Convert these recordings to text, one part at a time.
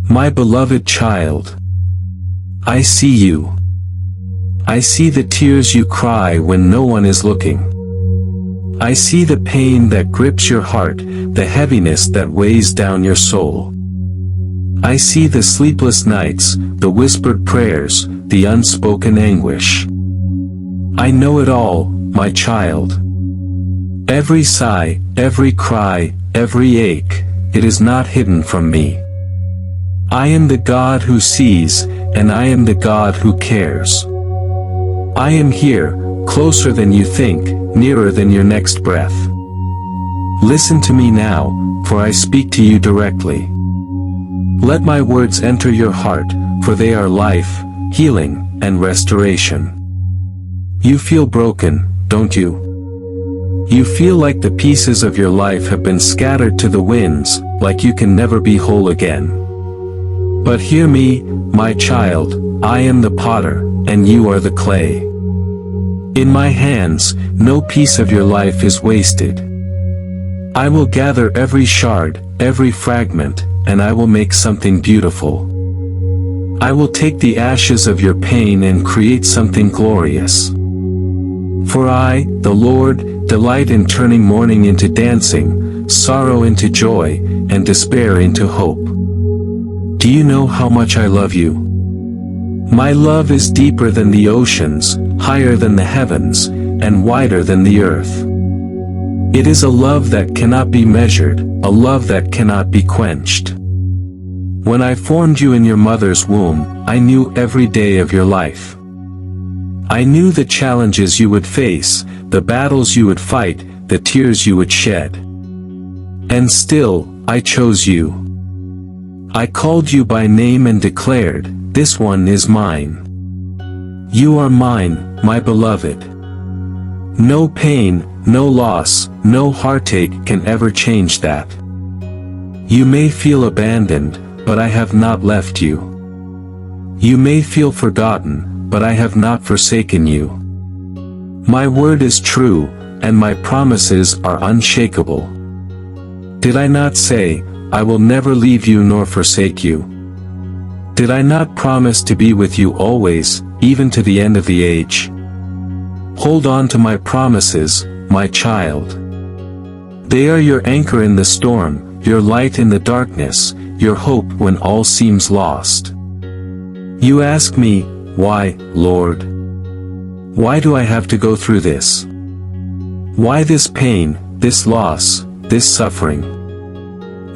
My beloved child, I see you. I see the tears you cry when no one is looking. I see the pain that grips your heart, the heaviness that weighs down your soul. I see the sleepless nights, the whispered prayers, the unspoken anguish. I know it all, my child. Every sigh, every cry, every ache, it is not hidden from me. I am the God who sees, and I am the God who cares. I am here, closer than you think, nearer than your next breath. Listen to me now, for I speak to you directly. Let my words enter your heart, for they are life, healing, and restoration. You feel broken, don't you? You feel like the pieces of your life have been scattered to the winds, like you can never be whole again. But hear me, my child, I am the potter, and you are the clay. In my hands, no piece of your life is wasted. I will gather every shard, every fragment, and I will make something beautiful. I will take the ashes of your pain and create something glorious. For I, the Lord, delight in turning mourning into dancing, sorrow into joy, and despair into hope. Do you know how much I love you? My love is deeper than the oceans, higher than the heavens, and wider than the earth. It is a love that cannot be measured, a love that cannot be quenched. When I formed you in your mother's womb, I knew every day of your life. I knew the challenges you would face, the battles you would fight, the tears you would shed. And still, I chose you. I called you by name and declared, "This one is mine." You are mine, my beloved. No pain, no loss, no heartache can ever change that. You may feel abandoned, but I have not left you. You may feel forgotten, but I have not forsaken you. My word is true, and my promises are unshakable. Did I not say, I will never leave you nor forsake you? Did I not promise to be with you always, even to the end of the age? Hold on to my promises, my child. They are your anchor in the storm, your light in the darkness, your hope when all seems lost. You ask me, why, Lord? Why do I have to go through this? Why this pain, this loss, this suffering?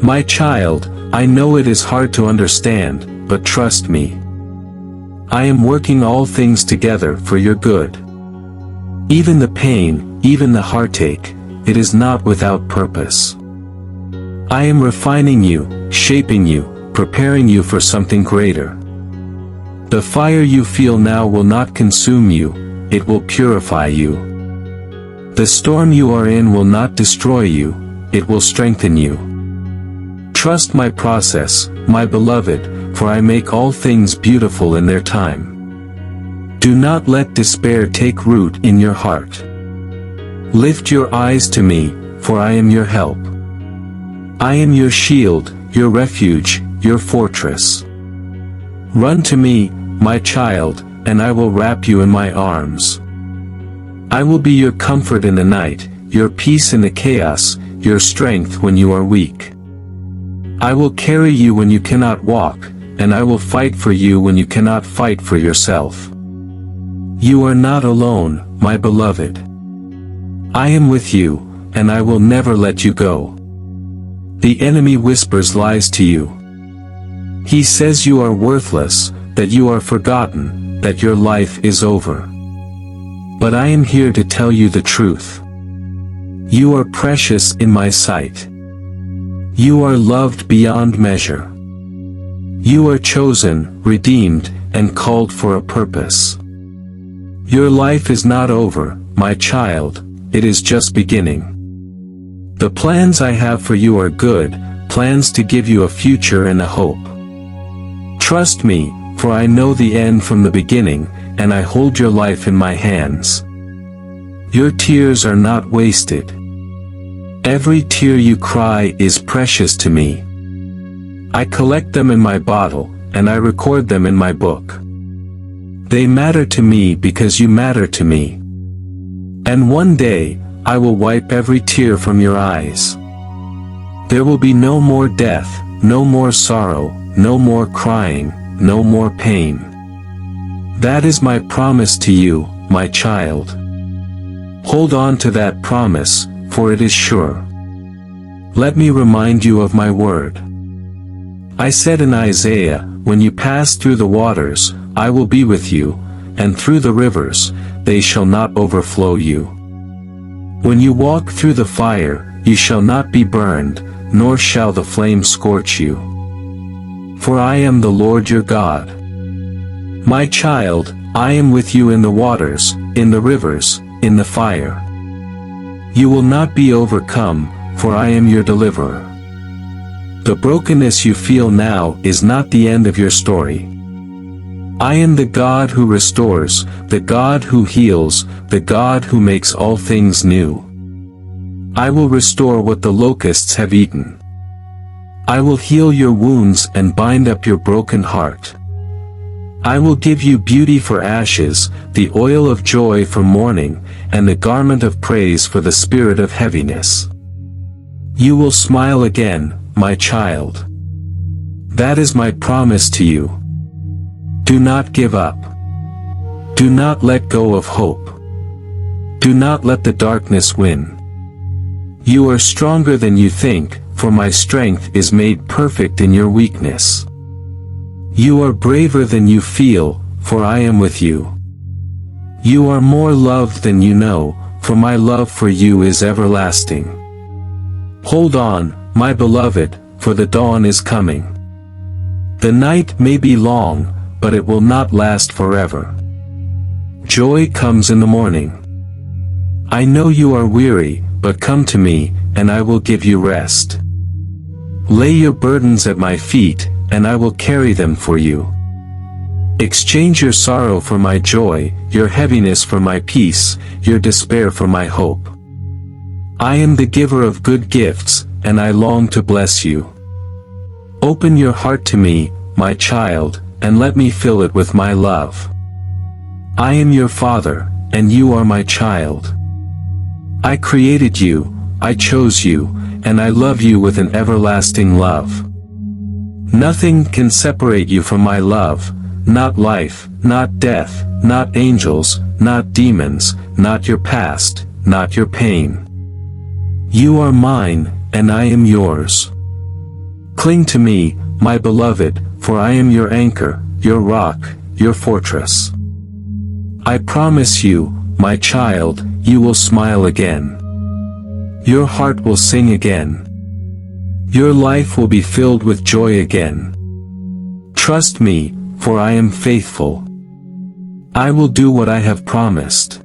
My child, I know it is hard to understand, but trust me. I am working all things together for your good. Even the pain, even the heartache, it is not without purpose. I am refining you, shaping you, preparing you for something greater. The fire you feel now will not consume you, it will purify you. The storm you are in will not destroy you, it will strengthen you. Trust my process, my beloved, for I make all things beautiful in their time. Do not let despair take root in your heart. Lift your eyes to me, for I am your help. I am your shield, your refuge, your fortress. Run to me, my child, and I will wrap you in my arms. I will be your comfort in the night, your peace in the chaos, your strength when you are weak. I will carry you when you cannot walk, and I will fight for you when you cannot fight for yourself. You are not alone, my beloved. I am with you, and I will never let you go. The enemy whispers lies to you. He says you are worthless, that you are forgotten, that your life is over. But I am here to tell you the truth. You are precious in my sight. You are loved beyond measure. You are chosen, redeemed, and called for a purpose. Your life is not over, my child, it is just beginning. The plans I have for you are good, plans to give you a future and a hope. Trust me, for I know the end from the beginning, and I hold your life in my hands. Your tears are not wasted. Every tear you cry is precious to me. I collect them in my bottle, and I record them in my book. They matter to me because you matter to me. And one day, I will wipe every tear from your eyes. There will be no more death, no more sorrow, no more crying, no more pain. That is my promise to you, my child. Hold on to that promise, for it is sure. Let me remind you of my word. I said in Isaiah, when you pass through the waters, I will be with you, and through the rivers, they shall not overflow you. When you walk through the fire, you shall not be burned, nor shall the flame scorch you. For I am the Lord your God. My child, I am with you in the waters, in the rivers, in the fire. You will not be overcome, for I am your deliverer. The brokenness you feel now is not the end of your story. I am the God who restores, the God who heals, the God who makes all things new. I will restore what the locusts have eaten. I will heal your wounds and bind up your broken heart. I will give you beauty for ashes, the oil of joy for mourning, and the garment of praise for the spirit of heaviness. You will smile again, my child. That is my promise to you. Do not give up. Do not let go of hope. Do not let the darkness win. You are stronger than you think, for my strength is made perfect in your weakness. You are braver than you feel, for I am with you. You are more loved than you know, for my love for you is everlasting. Hold on, my beloved, for the dawn is coming. The night may be long, but it will not last forever. Joy comes in the morning. I know you are weary, but come to me, and I will give you rest. Lay your burdens at my feet, and I will carry them for you. Exchange your sorrow for my joy, your heaviness for my peace, your despair for my hope. I am the giver of good gifts, and I long to bless you. Open your heart to me, my child, and let me fill it with my love. I am your father, and you are my child. I created you, I chose you, and I love you with an everlasting love. Nothing can separate you from my love, not life, not death, not angels, not demons, not your past, not your pain. You are mine, and I am yours. Cling to me, my beloved, for I am your anchor, your rock, your fortress. I promise you, my child, you will smile again. Your heart will sing again. Your life will be filled with joy again. Trust me, for I am faithful. I will do what I have promised.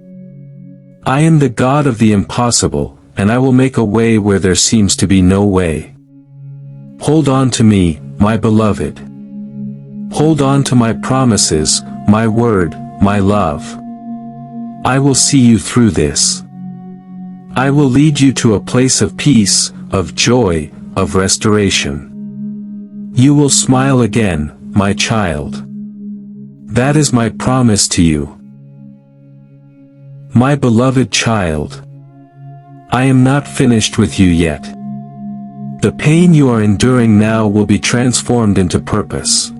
I am the God of the impossible, and I will make a way where there seems to be no way. Hold on to me, my beloved. Hold on to my promises, my word, my love. I will see you through this. I will lead you to a place of peace, of joy, of restoration. You will smile again, my child. That is my promise to you. My beloved child. I am not finished with you yet. The pain you are enduring now will be transformed into purpose.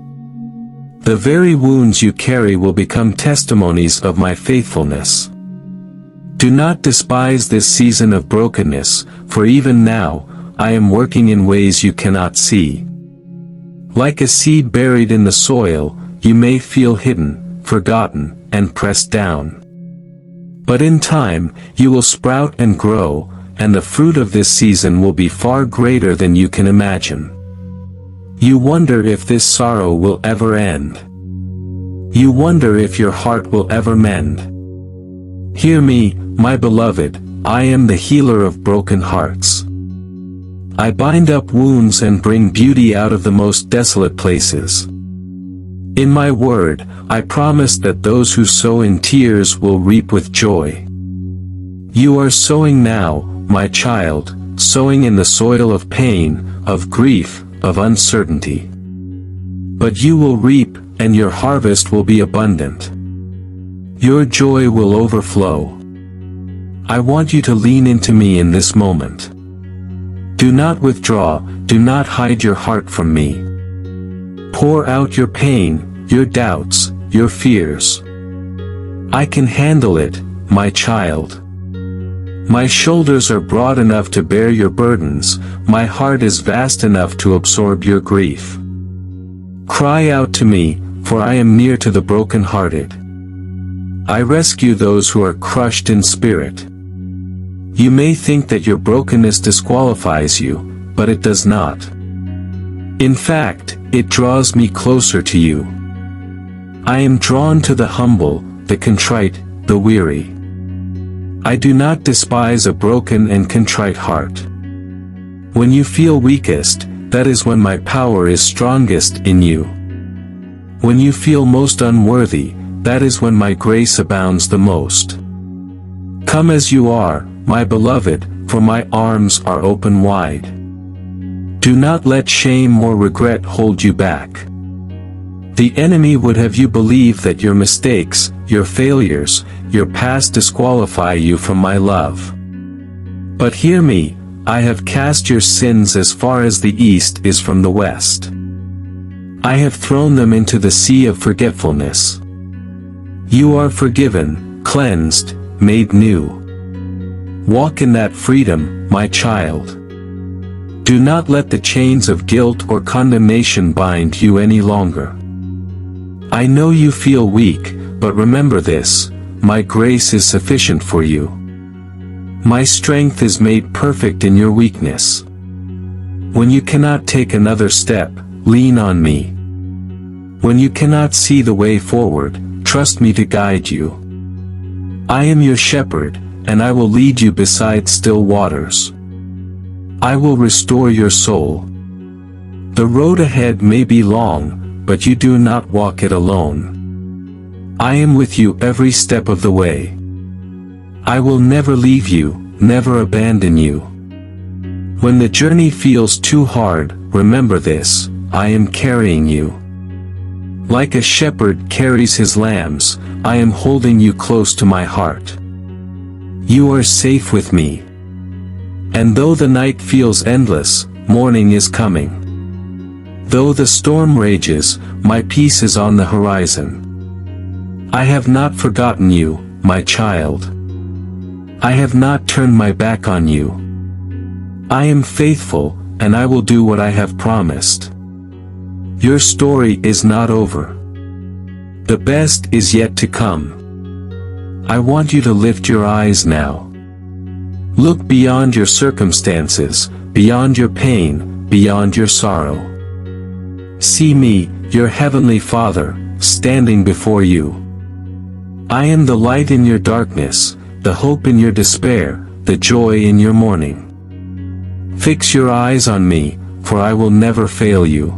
The very wounds you carry will become testimonies of my faithfulness. Do not despise this season of brokenness, for even now, I am working in ways you cannot see. Like a seed buried in the soil, you may feel hidden, forgotten, and pressed down. But in time, you will sprout and grow, and the fruit of this season will be far greater than you can imagine. You wonder if this sorrow will ever end. You wonder if your heart will ever mend. Hear me, my beloved, I am the healer of broken hearts. I bind up wounds and bring beauty out of the most desolate places. In my word, I promise that those who sow in tears will reap with joy. You are sowing now, my child, sowing in the soil of pain, of grief, of uncertainty. But you will reap, and your harvest will be abundant. Your joy will overflow. I want you to lean into me in this moment. Do not withdraw, do not hide your heart from me. Pour out your pain, your doubts, your fears. I can handle it, my child. My shoulders are broad enough to bear your burdens, my heart is vast enough to absorb your grief. Cry out to me, for I am near to the brokenhearted. I rescue those who are crushed in spirit. You may think that your brokenness disqualifies you, but it does not. In fact, it draws me closer to you. I am drawn to the humble, the contrite, the weary. I do not despise a broken and contrite heart. When you feel weakest, that is when my power is strongest in you. When you feel most unworthy, that is when my grace abounds the most. Come as you are, my beloved, for my arms are open wide. Do not let shame or regret hold you back. The enemy would have you believe that your mistakes, your failures, your past disqualify you from my love. But hear me, I have cast your sins as far as the east is from the west. I have thrown them into the sea of forgetfulness. You are forgiven, cleansed, made new. Walk in that freedom, my child. Do not let the chains of guilt or condemnation bind you any longer. I know you feel weak, but remember this, my grace is sufficient for you. My strength is made perfect in your weakness. When you cannot take another step, lean on me. When you cannot see the way forward, trust me to guide you. I am your shepherd, and I will lead you beside still waters. I will restore your soul. The road ahead may be long, but you do not walk it alone. I am with you every step of the way. I will never leave you, never abandon you. When the journey feels too hard, remember this, I am carrying you. Like a shepherd carries his lambs, I am holding you close to my heart. You are safe with me. And though the night feels endless, morning is coming. Though the storm rages, my peace is on the horizon. I have not forgotten you, my child. I have not turned my back on you. I am faithful, and I will do what I have promised. Your story is not over. The best is yet to come. I want you to lift your eyes now. Look beyond your circumstances, beyond your pain, beyond your sorrow. See me, your heavenly Father, standing before you. I am the light in your darkness, the hope in your despair, the joy in your mourning. Fix your eyes on me, for I will never fail you.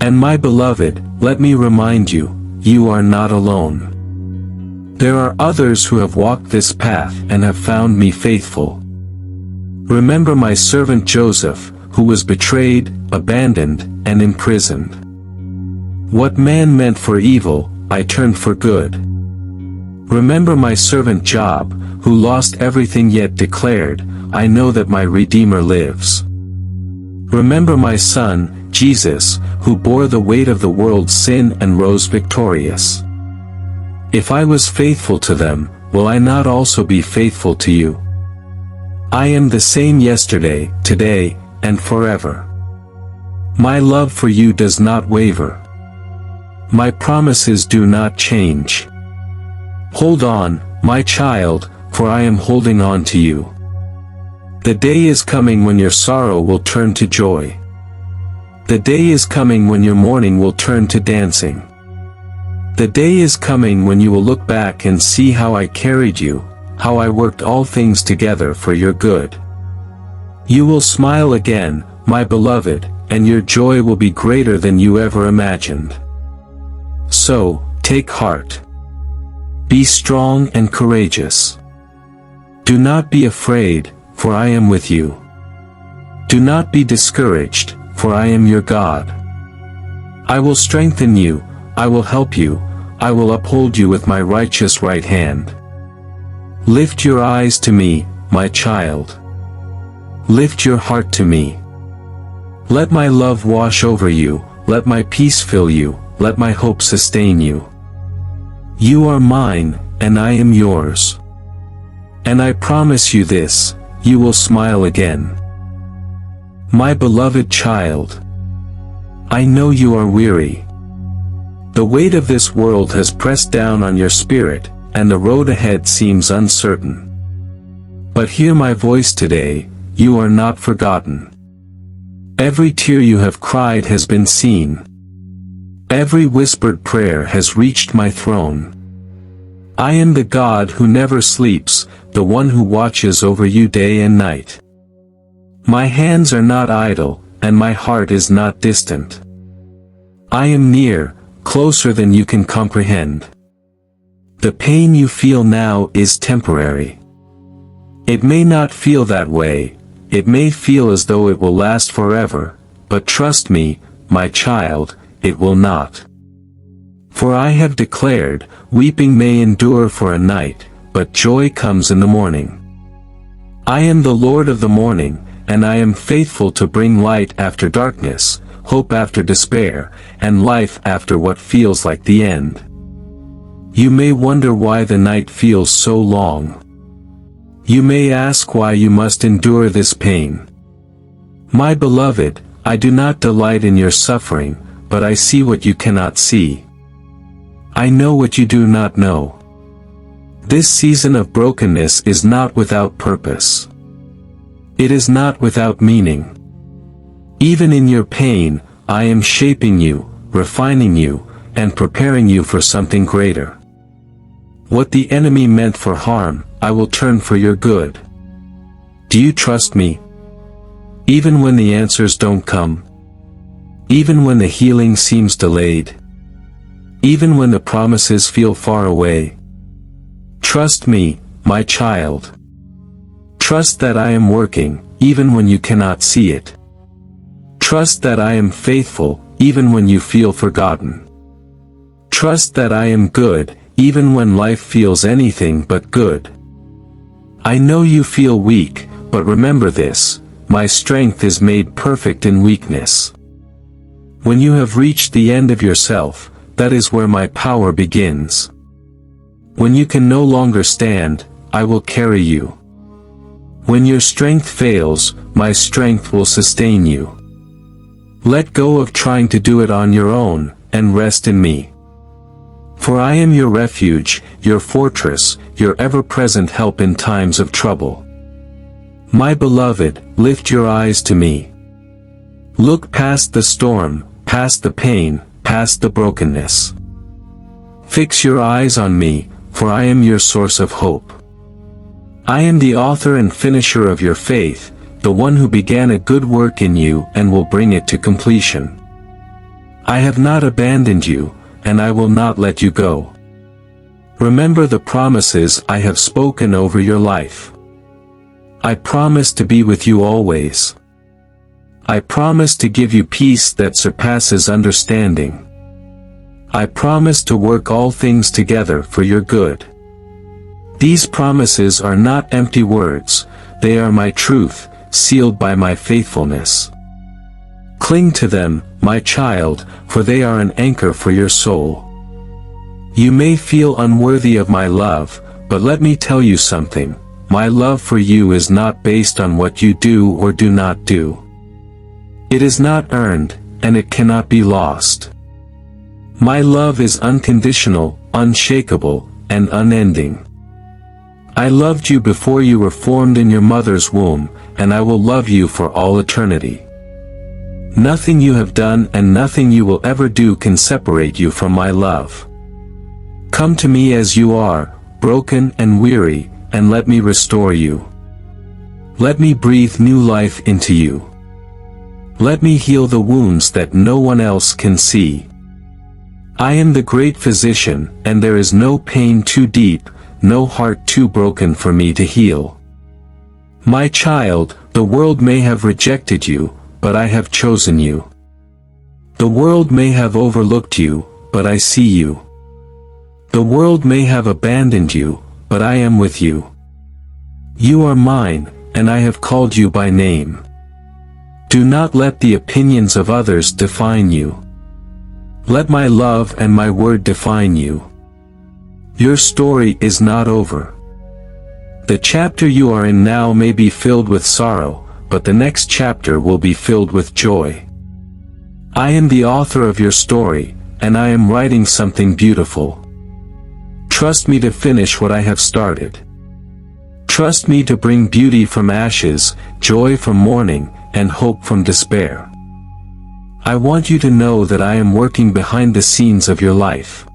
And my beloved, let me remind you, you are not alone. There are others who have walked this path and have found me faithful. Remember my servant Joseph, who was betrayed, abandoned, and imprisoned. What man meant for evil, I turned for good. Remember my servant Job, who lost everything yet declared, I know that my Redeemer lives. Remember my Son, Jesus, who bore the weight of the world's sin and rose victorious. If I was faithful to them, will I not also be faithful to you? I am the same yesterday, today, and forever. My love for you does not waver. My promises do not change. Hold on, my child, for I am holding on to you. The day is coming when your sorrow will turn to joy. The day is coming when your mourning will turn to dancing. The day is coming when you will look back and see how I carried you, how I worked all things together for your good. You will smile again, my beloved, and your joy will be greater than you ever imagined. So, take heart. Be strong and courageous. Do not be afraid, for I am with you. Do not be discouraged, for I am your God. I will strengthen you, I will help you, I will uphold you with my righteous right hand. Lift your eyes to me, my child. Lift your heart to me. Let my love wash over you, let my peace fill you, let my hope sustain you. You are mine, and I am yours. And I promise you this, you will smile again. My beloved child, I know you are weary. The weight of this world has pressed down on your spirit, and the road ahead seems uncertain. But hear my voice today, you are not forgotten. Every tear you have cried has been seen. Every whispered prayer has reached my throne. I am the God who never sleeps, the one who watches over you day and night. My hands are not idle, and my heart is not distant. I am near, closer than you can comprehend. The pain you feel now is temporary. It may not feel that way, it may feel as though it will last forever, but trust me, my child, it will not. For I have declared, weeping may endure for a night, but joy comes in the morning. I am the Lord of the morning, and I am faithful to bring light after darkness, hope after despair, and life after what feels like the end. You may wonder why the night feels so long. You may ask why you must endure this pain. My beloved, I do not delight in your suffering, but I see what you cannot see. I know what you do not know. This season of brokenness is not without purpose. It is not without meaning. Even in your pain, I am shaping you, refining you, and preparing you for something greater. What the enemy meant for harm, I will turn for your good. Do you trust me? Even when the answers don't come? Even when the healing seems delayed? Even when the promises feel far away? Trust me, my child. Trust that I am working, even when you cannot see it. Trust that I am faithful, even when you feel forgotten. Trust that I am good, even when life feels anything but good. I know you feel weak, but remember this, my strength is made perfect in weakness. When you have reached the end of yourself, that is where my power begins. When you can no longer stand, I will carry you. When your strength fails, my strength will sustain you. Let go of trying to do it on your own, and rest in me. For I am your refuge, your fortress, your ever-present help in times of trouble. My beloved, lift your eyes to me. Look past the storm, past the pain, past the brokenness. Fix your eyes on me, for I am your source of hope. I am the author and finisher of your faith, the one who began a good work in you and will bring it to completion. I have not abandoned you, and I will not let you go. Remember the promises I have spoken over your life. I promise to be with you always. I promise to give you peace that surpasses understanding. I promise to work all things together for your good. These promises are not empty words, they are my truth, sealed by my faithfulness. Cling to them, my child, for they are an anchor for your soul. You may feel unworthy of my love, but let me tell you something, my love for you is not based on what you do or do not do. It is not earned, and it cannot be lost. My love is unconditional, unshakable, and unending. I loved you before you were formed in your mother's womb, and I will love you for all eternity. Nothing you have done and nothing you will ever do can separate you from my love. Come to me as you are, broken and weary, and let me restore you. Let me breathe new life into you. Let me heal the wounds that no one else can see. I am the great physician, and there is no pain too deep, no heart too broken for me to heal. My child, the world may have rejected you, but I have chosen you. The world may have overlooked you, but I see you. The world may have abandoned you, but I am with you. You are mine, and I have called you by name. Do not let the opinions of others define you. Let my love and my word define you. Your story is not over. The chapter you are in now may be filled with sorrow, but the next chapter will be filled with joy. I am the author of your story, and I am writing something beautiful. Trust me to finish what I have started. Trust me to bring beauty from ashes, joy from mourning, and hope from despair. I want you to know that I am working behind the scenes of your life.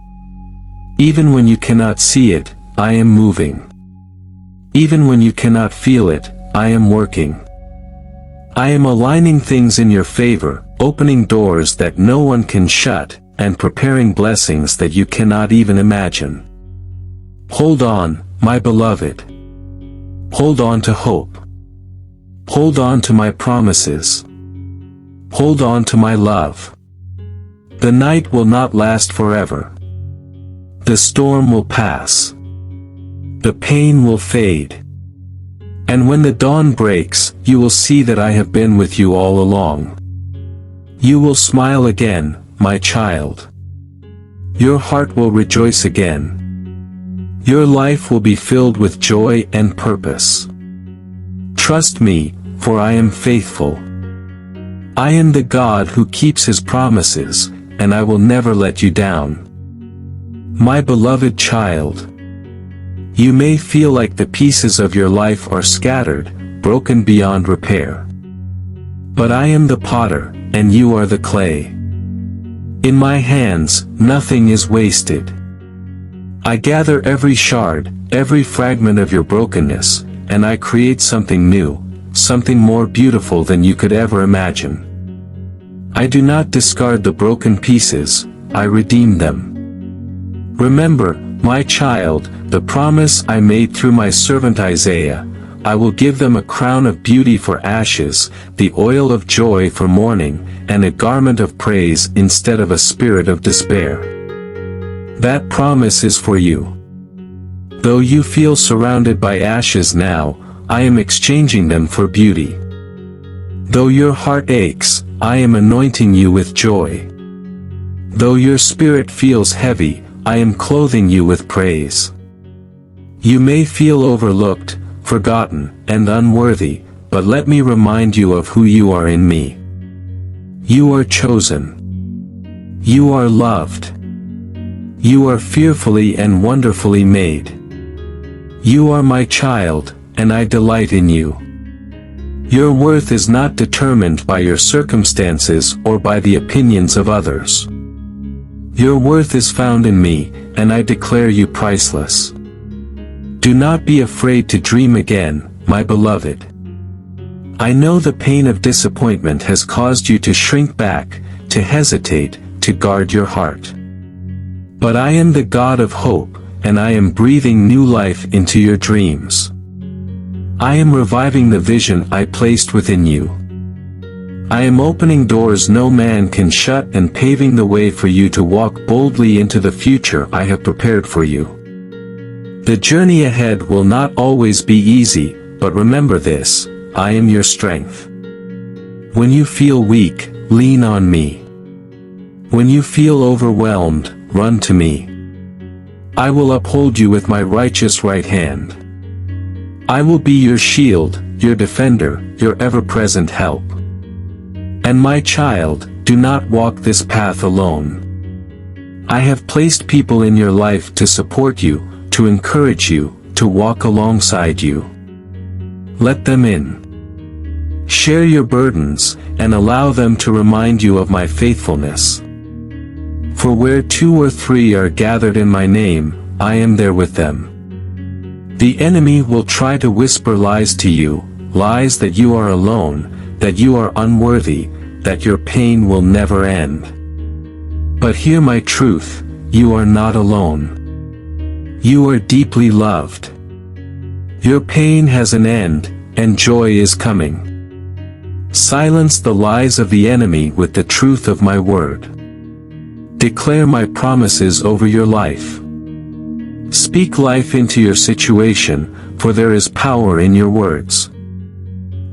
Even when you cannot see it, I am moving. Even when you cannot feel it, I am working. I am aligning things in your favor, opening doors that no one can shut, and preparing blessings that you cannot even imagine. Hold on, my beloved. Hold on to hope. Hold on to my promises. Hold on to my love. The night will not last forever. The storm will pass. The pain will fade. And when the dawn breaks, you will see that I have been with you all along. You will smile again, my child. Your heart will rejoice again. Your life will be filled with joy and purpose. Trust me, for I am faithful. I am the God who keeps his promises, and I will never let you down. My beloved child, you may feel like the pieces of your life are scattered, broken beyond repair. But I am the potter, and you are the clay. In my hands, nothing is wasted. I gather every shard, every fragment of your brokenness, and I create something new, something more beautiful than you could ever imagine. I do not discard the broken pieces, I redeem them. Remember, my child, the promise I made through my servant Isaiah. I will give them a crown of beauty for ashes, the oil of joy for mourning, and a garment of praise instead of a spirit of despair. That promise is for you. Though you feel surrounded by ashes now, I am exchanging them for beauty. Though your heart aches, I am anointing you with joy. Though your spirit feels heavy, I am clothing you with praise. You may feel overlooked, forgotten, and unworthy, but let me remind you of who you are in me. You are chosen. You are loved. You are fearfully and wonderfully made. You are my child, and I delight in you. Your worth is not determined by your circumstances or by the opinions of others. Your worth is found in me, and I declare you priceless. Do not be afraid to dream again, my beloved. I know the pain of disappointment has caused you to shrink back, to hesitate, to guard your heart. But I am the God of hope, and I am breathing new life into your dreams. I am reviving the vision I placed within you. I am opening doors no man can shut and paving the way for you to walk boldly into the future I have prepared for you. The journey ahead will not always be easy, but remember this, I am your strength. When you feel weak, lean on me. When you feel overwhelmed, run to me. I will uphold you with my righteous right hand. I will be your shield, your defender, your ever-present help. And my child, do not walk this path alone. I have placed people in your life to support you, to encourage you, to walk alongside you. Let them in. Share your burdens, and allow them to remind you of my faithfulness. For where 2 or 3 are gathered in my name, I am there with them. The enemy will try to whisper lies to you, lies that you are alone, that you are unworthy, that your pain will never end. But hear my truth, you are not alone. You are deeply loved. Your pain has an end, and joy is coming. Silence the lies of the enemy with the truth of my word. Declare my promises over your life. Speak life into your situation, for there is power in your words.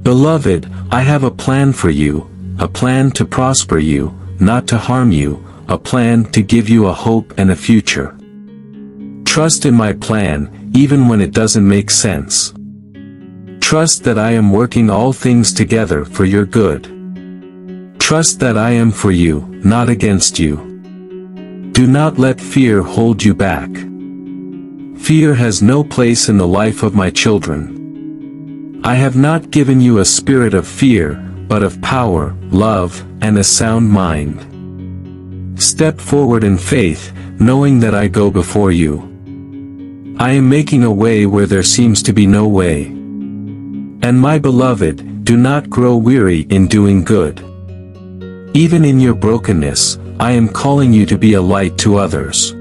Beloved, I have a plan for you, a plan to prosper you, not to harm you, a plan to give you a hope and a future. Trust in my plan, even when it doesn't make sense. Trust that I am working all things together for your good. Trust that I am for you, not against you. Do not let fear hold you back. Fear has no place in the life of my children. I have not given you a spirit of fear, but of power, love, and a sound mind. Step forward in faith, knowing that I go before you. I am making a way where there seems to be no way. And my beloved, do not grow weary in doing good. Even in your brokenness, I am calling you to be a light to others.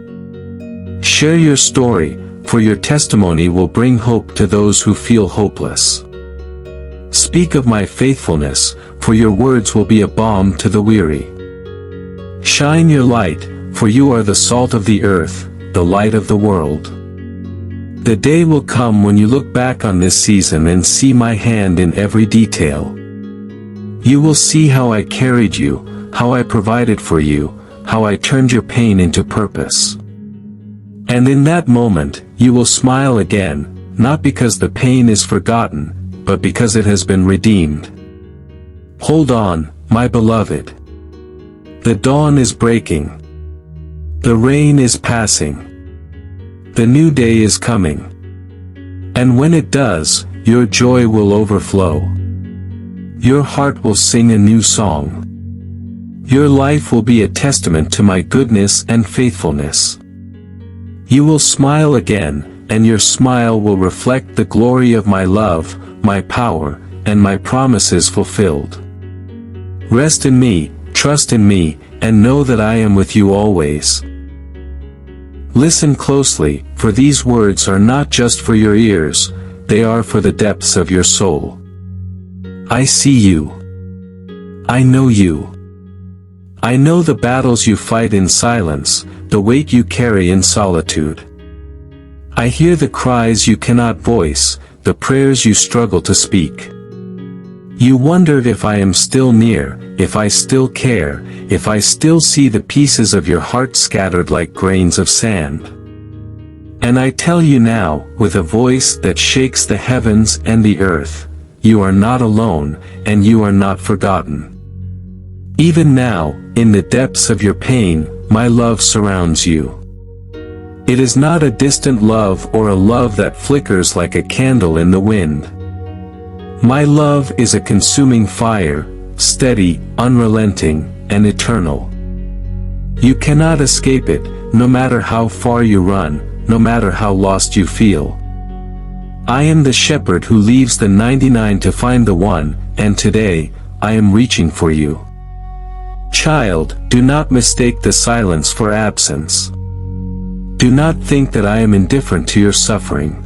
Share your story, for your testimony will bring hope to those who feel hopeless. Speak of my faithfulness, for your words will be a balm to the weary. Shine your light, for you are the salt of the earth, the light of the world. The day will come when you look back on this season and see my hand in every detail. You will see how I carried you, how I provided for you, how I turned your pain into purpose. And in that moment, you will smile again, not because the pain is forgotten, but because it has been redeemed. Hold on, my beloved. The dawn is breaking. The rain is passing. The new day is coming. And when it does, your joy will overflow. Your heart will sing a new song. Your life will be a testament to my goodness and faithfulness. You will smile again, and your smile will reflect the glory of my love, my power, and my promises fulfilled. Rest in me, trust in me, and know that I am with you always. Listen closely, for these words are not just for your ears, they are for the depths of your soul. I see you. I know you. I know the battles you fight in silence, the weight you carry in solitude. I hear the cries you cannot voice, the prayers you struggle to speak. You wondered if I am still near, if I still care, if I still see the pieces of your heart scattered like grains of sand. And I tell you now, with a voice that shakes the heavens and the earth, you are not alone, and you are not forgotten. Even now, in the depths of your pain, my love surrounds you. It is not a distant love or a love that flickers like a candle in the wind. My love is a consuming fire, steady, unrelenting, and eternal. You cannot escape it, no matter how far you run, no matter how lost you feel. I am the shepherd who leaves the 99 to find the one, and today, I am reaching for you. Child, do not mistake the silence for absence. Do not think that I am indifferent to your suffering.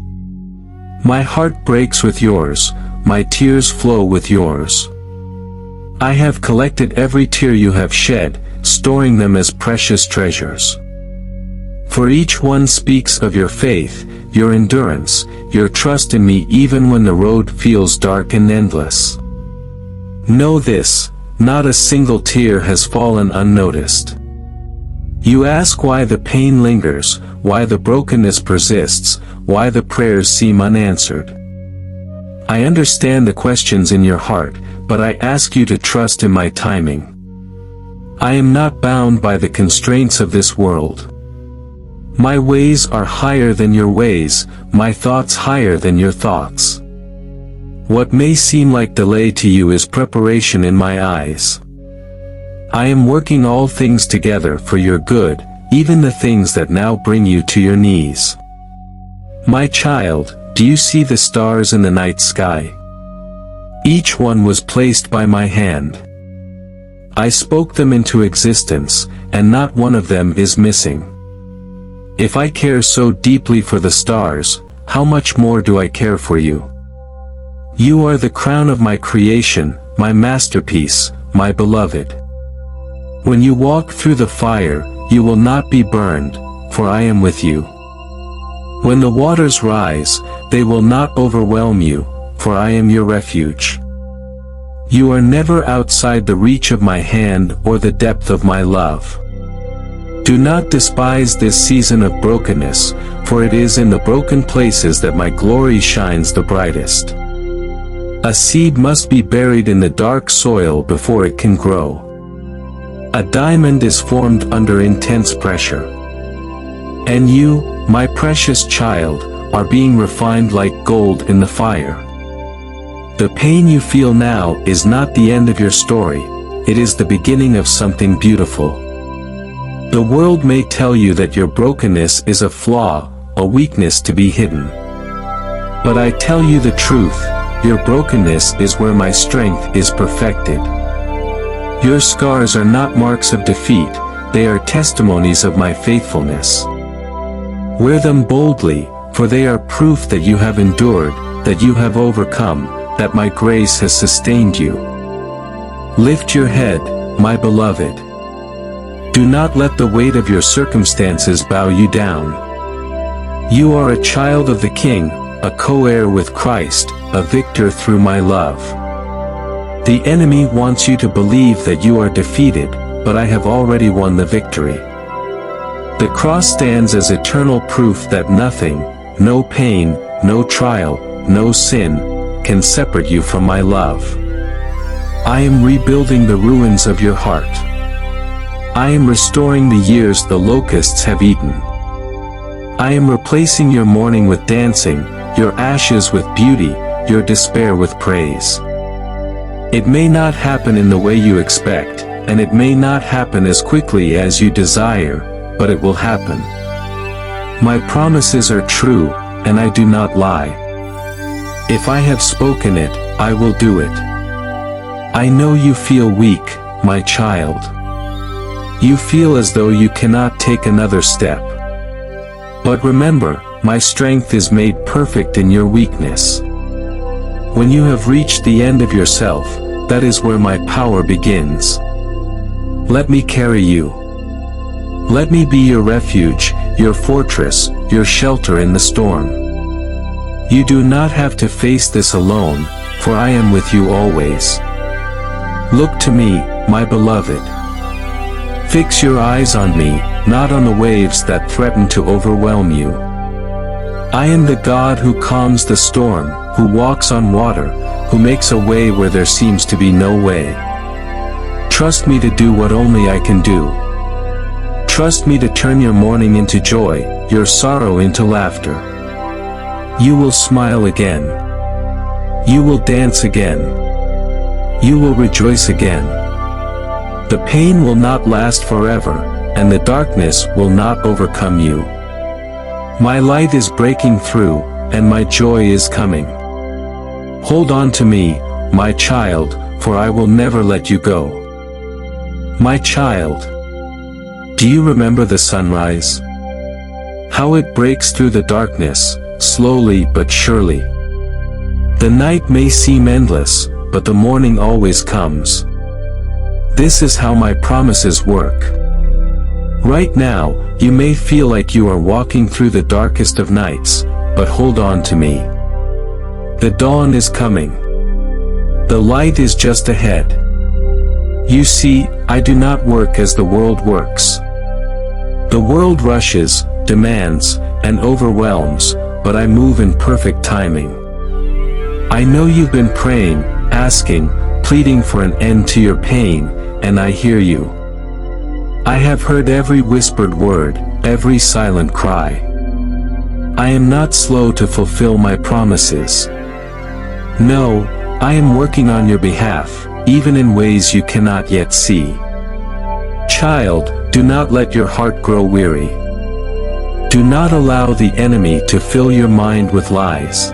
My heart breaks with yours, my tears flow with yours. I have collected every tear you have shed, storing them as precious treasures. For each one speaks of your faith, your endurance, your trust in me even when the road feels dark and endless. Know this, not a single tear has fallen unnoticed. You ask why the pain lingers, why the brokenness persists, why the prayers seem unanswered. I understand the questions in your heart, but I ask you to trust in my timing. I am not bound by the constraints of this world. My ways are higher than your ways, my thoughts higher than your thoughts. What may seem like delay to you is preparation in my eyes. I am working all things together for your good, even the things that now bring you to your knees. My child, do you see the stars in the night sky? Each one was placed by my hand. I spoke them into existence, and not one of them is missing. If I care so deeply for the stars, how much more do I care for you? You are the crown of my creation, my masterpiece, my beloved. When you walk through the fire, you will not be burned, for I am with you. When the waters rise, they will not overwhelm you, for I am your refuge. You are never outside the reach of my hand or the depth of my love. Do not despise this season of brokenness, for it is in the broken places that my glory shines the brightest. A seed must be buried in the dark soil before it can grow. A diamond is formed under intense pressure. And you, my precious child, are being refined like gold in the fire. The pain you feel now is not the end of your story, it is the beginning of something beautiful. The world may tell you that your brokenness is a flaw, a weakness to be hidden. But I tell you the truth, your brokenness is where my strength is perfected. Your scars are not marks of defeat, they are testimonies of my faithfulness. Wear them boldly, for they are proof that you have endured, that you have overcome, that my grace has sustained you. Lift your head, my beloved. Do not let the weight of your circumstances bow you down. You are a child of the King, a co-heir with Christ, a victor through my love. The enemy wants you to believe that you are defeated, but I have already won the victory. The cross stands as eternal proof that nothing, no pain, no trial, no sin, can separate you from my love. I am rebuilding the ruins of your heart. I am restoring the years the locusts have eaten. I am replacing your mourning with dancing, your ashes with beauty, your despair with praise. It may not happen in the way you expect, and it may not happen as quickly as you desire, but it will happen. My promises are true, and I do not lie. If I have spoken it, I will do it. I know you feel weak, my child. You feel as though you cannot take another step. But remember, my strength is made perfect in your weakness. When you have reached the end of yourself, that is where my power begins. Let me carry you. Let me be your refuge, your fortress, your shelter in the storm. You do not have to face this alone, for I am with you always. Look to me, my beloved. Fix your eyes on me, not on the waves that threaten to overwhelm you. I am the God who calms the storm, who walks on water, who makes a way where there seems to be no way. Trust me to do what only I can do. Trust me to turn your mourning into joy, your sorrow into laughter. You will smile again. You will dance again. You will rejoice again. The pain will not last forever, and the darkness will not overcome you. My light is breaking through, and my joy is coming. Hold on to me, my child, for I will never let you go. My child, do you remember the sunrise? How it breaks through the darkness, slowly but surely. The night may seem endless, but the morning always comes. This is how my promises work. Right now, you may feel like you are walking through the darkest of nights, but hold on to me. The dawn is coming. The light is just ahead. You see, I do not work as the world works. The world rushes, demands, and overwhelms, but I move in perfect timing. I know you've been praying, asking, pleading for an end to your pain, and I hear you. I have heard every whispered word, every silent cry. I am not slow to fulfill my promises. No, I am working on your behalf, even in ways you cannot yet see. Child, do not let your heart grow weary. Do not allow the enemy to fill your mind with lies.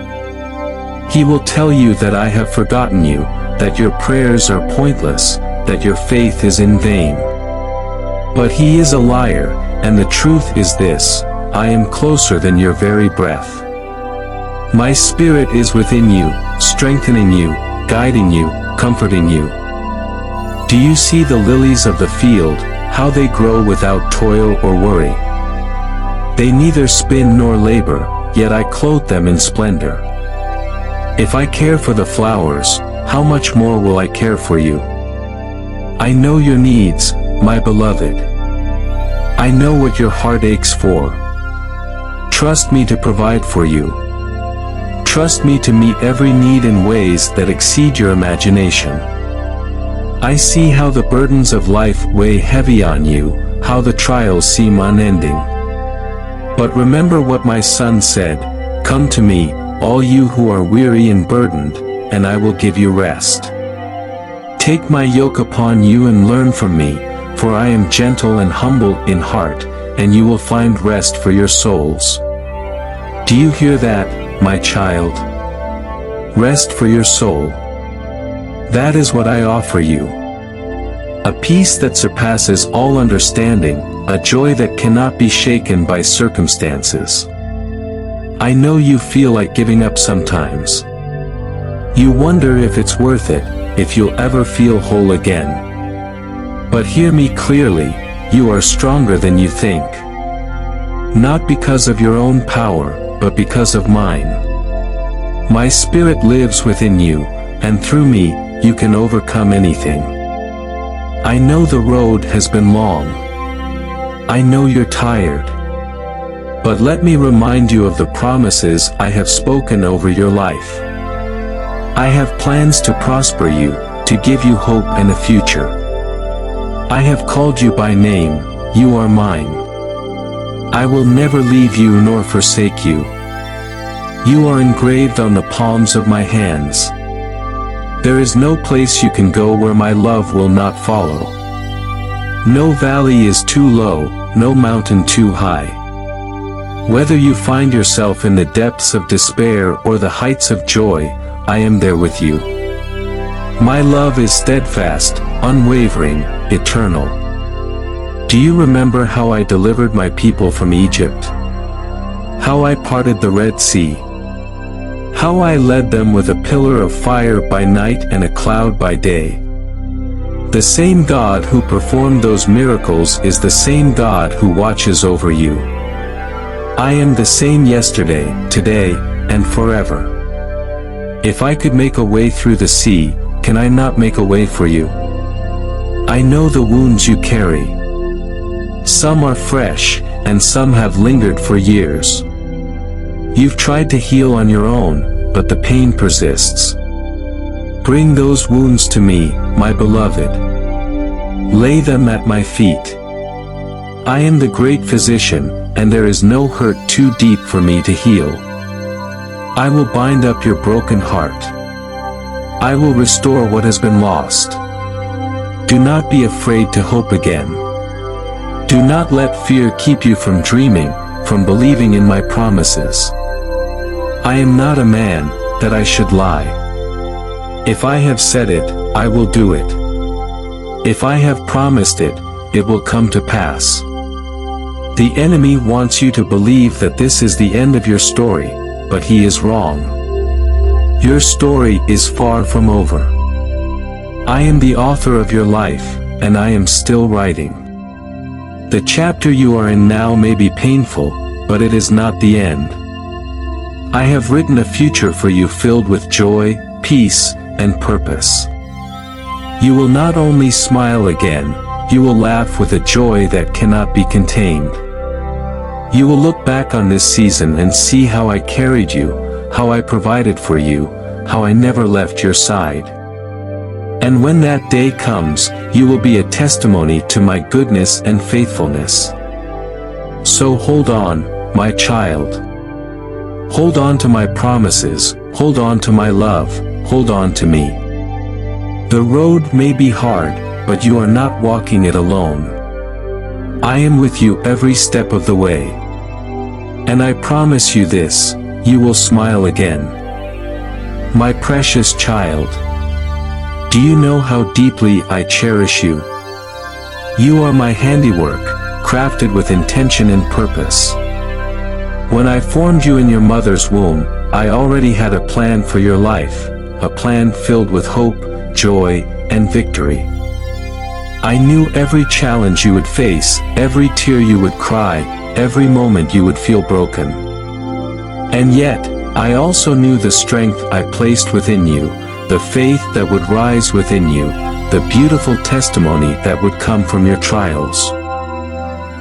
He will tell you that I have forgotten you, that your prayers are pointless, that your faith is in vain. But he is a liar, and the truth is this: I am closer than your very breath. My spirit is within you, strengthening you, guiding you, comforting you. Do you see the lilies of the field, how they grow without toil or worry? They neither spin nor labor, yet I clothe them in splendor. If I care for the flowers, how much more will I care for you? I know your needs, my beloved. I know what your heart aches for. Trust me to provide for you. Trust me to meet every need in ways that exceed your imagination. I see how the burdens of life weigh heavy on you, how the trials seem unending. But remember what my son said, "Come to me, all you who are weary and burdened, and I will give you rest. Take my yoke upon you and learn from me, for I am gentle and humble in heart, and you will find rest for your souls." Do you hear that, my child? Rest for your soul. That is what I offer you. A peace that surpasses all understanding, a joy that cannot be shaken by circumstances. I know you feel like giving up sometimes. You wonder if it's worth it, if you'll ever feel whole again. But hear me clearly, you are stronger than you think. Not because of your own power, but because of mine. My spirit lives within you, and through me, you can overcome anything. I know the road has been long. I know you're tired. But let me remind you of the promises I have spoken over your life. I have plans to prosper you, to give you hope and a future. I have called you by name, you are mine. I will never leave you nor forsake you. You are engraved on the palms of my hands. There is no place you can go where my love will not follow. No valley is too low, no mountain too high. Whether you find yourself in the depths of despair or the heights of joy, I am there with you. My love is steadfast, unwavering, eternal. Do you remember how I delivered my people from Egypt? How I parted the Red Sea? How I led them with a pillar of fire by night and a cloud by day? The same God who performed those miracles is the same God who watches over you. I am the same yesterday, today, and forever. If I could make a way through the sea, can I not make a way for you? I know the wounds you carry. Some are fresh, and some have lingered for years. You've tried to heal on your own, but the pain persists. Bring those wounds to me, my beloved. Lay them at my feet. I am the great physician, and there is no hurt too deep for me to heal. I will bind up your broken heart. I will restore what has been lost. Do not be afraid to hope again. Do not let fear keep you from dreaming, from believing in my promises. I am not a man, that I should lie. If I have said it, I will do it. If I have promised it, it will come to pass. The enemy wants you to believe that this is the end of your story, but he is wrong. Your story is far from over. I am the author of your life, and I am still writing. The chapter you are in now may be painful, but it is not the end. I have written a future for you filled with joy, peace, and purpose. You will not only smile again, you will laugh with a joy that cannot be contained. You will look back on this season and see how I carried you, how I provided for you, how I never left your side. And when that day comes, you will be a testimony to my goodness and faithfulness. So hold on, my child. Hold on to my promises, hold on to my love, hold on to me. The road may be hard, but you are not walking it alone. I am with you every step of the way. And I promise you this, you will smile again. My precious child. Do you know how deeply I cherish you? You are my handiwork, crafted with intention and purpose. When I formed you in your mother's womb, I already had a plan for your life, a plan filled with hope, joy, and victory. I knew every challenge you would face, every tear you would cry, every moment you would feel broken. And yet, I also knew the strength I placed within you, the faith that would rise within you, the beautiful testimony that would come from your trials.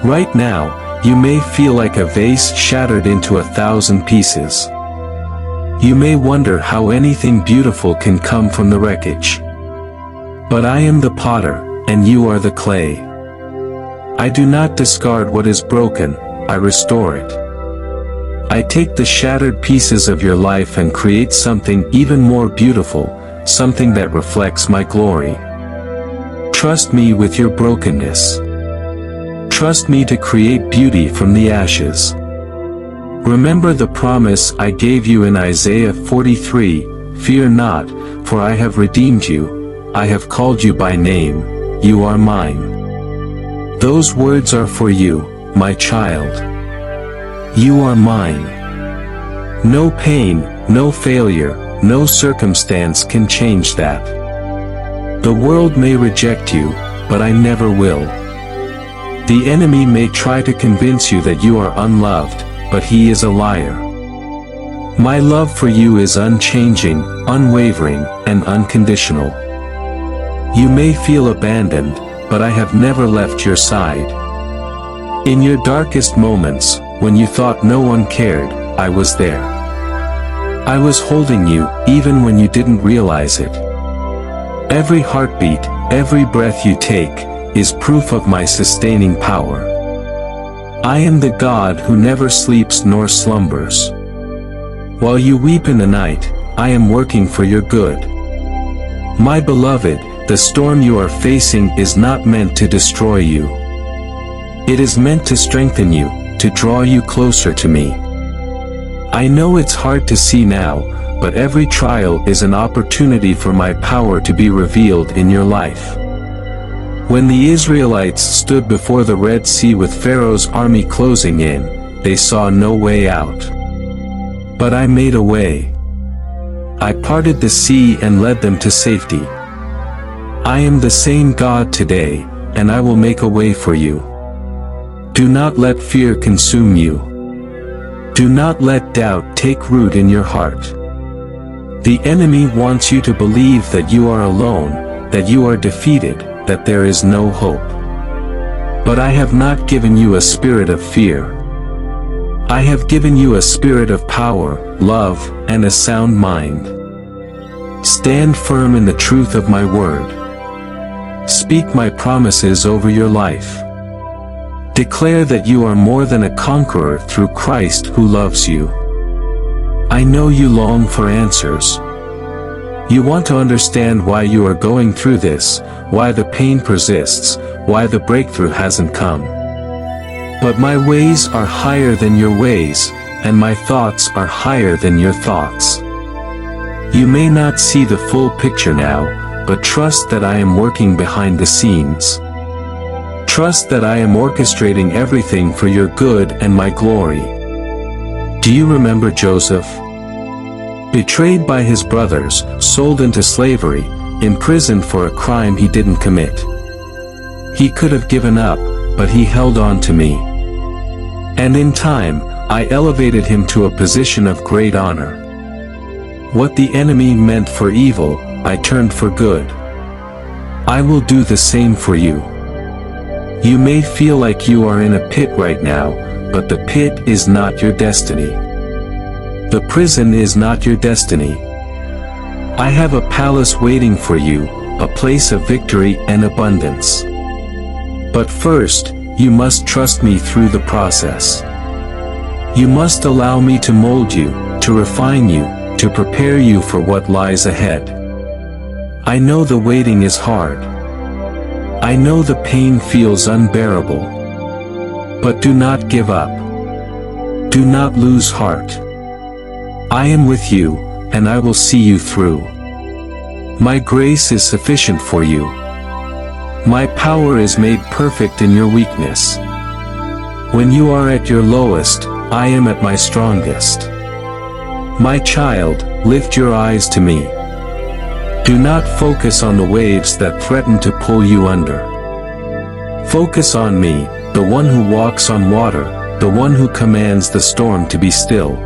Right now, you may feel like a vase shattered into 1,000 pieces. You may wonder how anything beautiful can come from the wreckage. But I am the potter, and you are the clay. I do not discard what is broken, I restore it. I take the shattered pieces of your life and create something even more beautiful, something that reflects my glory. Trust me with your brokenness. Trust me to create beauty from the ashes. Remember the promise I gave you in Isaiah 43, "Fear not, for I have redeemed you, I have called you by name, you are mine." Those words are for you, my child. You are mine. No pain, no failure, no circumstance can change that. The world may reject you, but I never will. The enemy may try to convince you that you are unloved, but he is a liar. My love for you is unchanging, unwavering, and unconditional. You may feel abandoned, but I have never left your side. In your darkest moments, when you thought no one cared, I was there. I was holding you, even when you didn't realize it. Every heartbeat, every breath you take, is proof of my sustaining power. I am the God who never sleeps nor slumbers. While you weep in the night, I am working for your good. My beloved, the storm you are facing is not meant to destroy you. It is meant to strengthen you, to draw you closer to me. I know it's hard to see now, but every trial is an opportunity for my power to be revealed in your life. When the Israelites stood before the Red Sea with Pharaoh's army closing in, they saw no way out. But I made a way. I parted the sea and led them to safety. I am the same God today, and I will make a way for you. Do not let fear consume you. Do not let doubt take root in your heart. The enemy wants you to believe that you are alone, that you are defeated, that there is no hope. But I have not given you a spirit of fear. I have given you a spirit of power, love, and a sound mind. Stand firm in the truth of my word. Speak my promises over your life. Declare that you are more than a conqueror through Christ who loves you. I know you long for answers. You want to understand why you are going through this, why the pain persists, why the breakthrough hasn't come. But my ways are higher than your ways, and my thoughts are higher than your thoughts. You may not see the full picture now, but trust that I am working behind the scenes. Trust that I am orchestrating everything for your good and my glory. Do you remember Joseph? Betrayed by his brothers, sold into slavery, imprisoned for a crime he didn't commit. He could have given up, but he held on to me. And in time, I elevated him to a position of great honor. What the enemy meant for evil, I turned for good. I will do the same for you. You may feel like you are in a pit right now, but the pit is not your destiny. The prison is not your destiny. I have a palace waiting for you, a place of victory and abundance. But first, you must trust me through the process. You must allow me to mold you, to refine you, to prepare you for what lies ahead. I know the waiting is hard. I know the pain feels unbearable. But do not give up. Do not lose heart. I am with you, and I will see you through. My grace is sufficient for you. My power is made perfect in your weakness. When you are at your lowest, I am at my strongest. My child, lift your eyes to me. Do not focus on the waves that threaten to pull you under. Focus on me, the one who walks on water, the one who commands the storm to be still.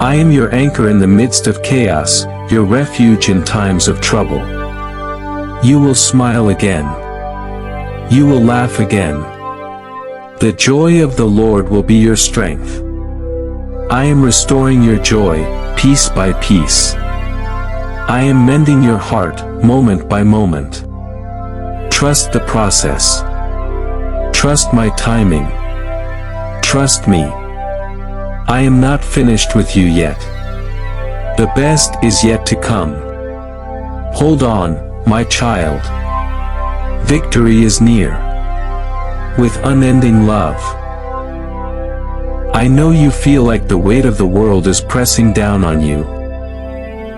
I am your anchor in the midst of chaos, your refuge in times of trouble. You will smile again. You will laugh again. The joy of the Lord will be your strength. I am restoring your joy, piece by piece. I am mending your heart, moment by moment. Trust the process. Trust my timing. Trust me. I am not finished with you yet. The best is yet to come. Hold on, my child. Victory is near. With unending love. I know you feel like the weight of the world is pressing down on you.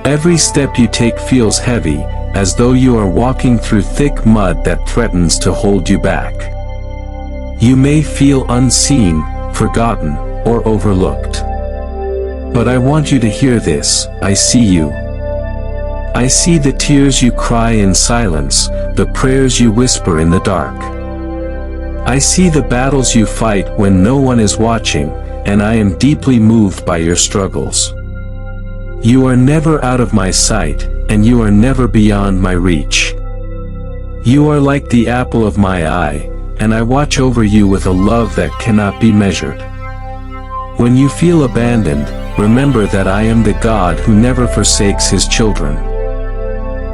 Every step you take feels heavy, as though you are walking through thick mud that threatens to hold you back. You may feel unseen, forgotten, or overlooked. But I want you to hear this. I see you. I see the tears you cry in silence, the prayers you whisper in the dark. I see the battles you fight when no one is watching, and I am deeply moved by your struggles. You are never out of my sight, and you are never beyond my reach. You are like the apple of my eye, and I watch over you with a love that cannot be measured. When you feel abandoned, remember that I am the God who never forsakes his children.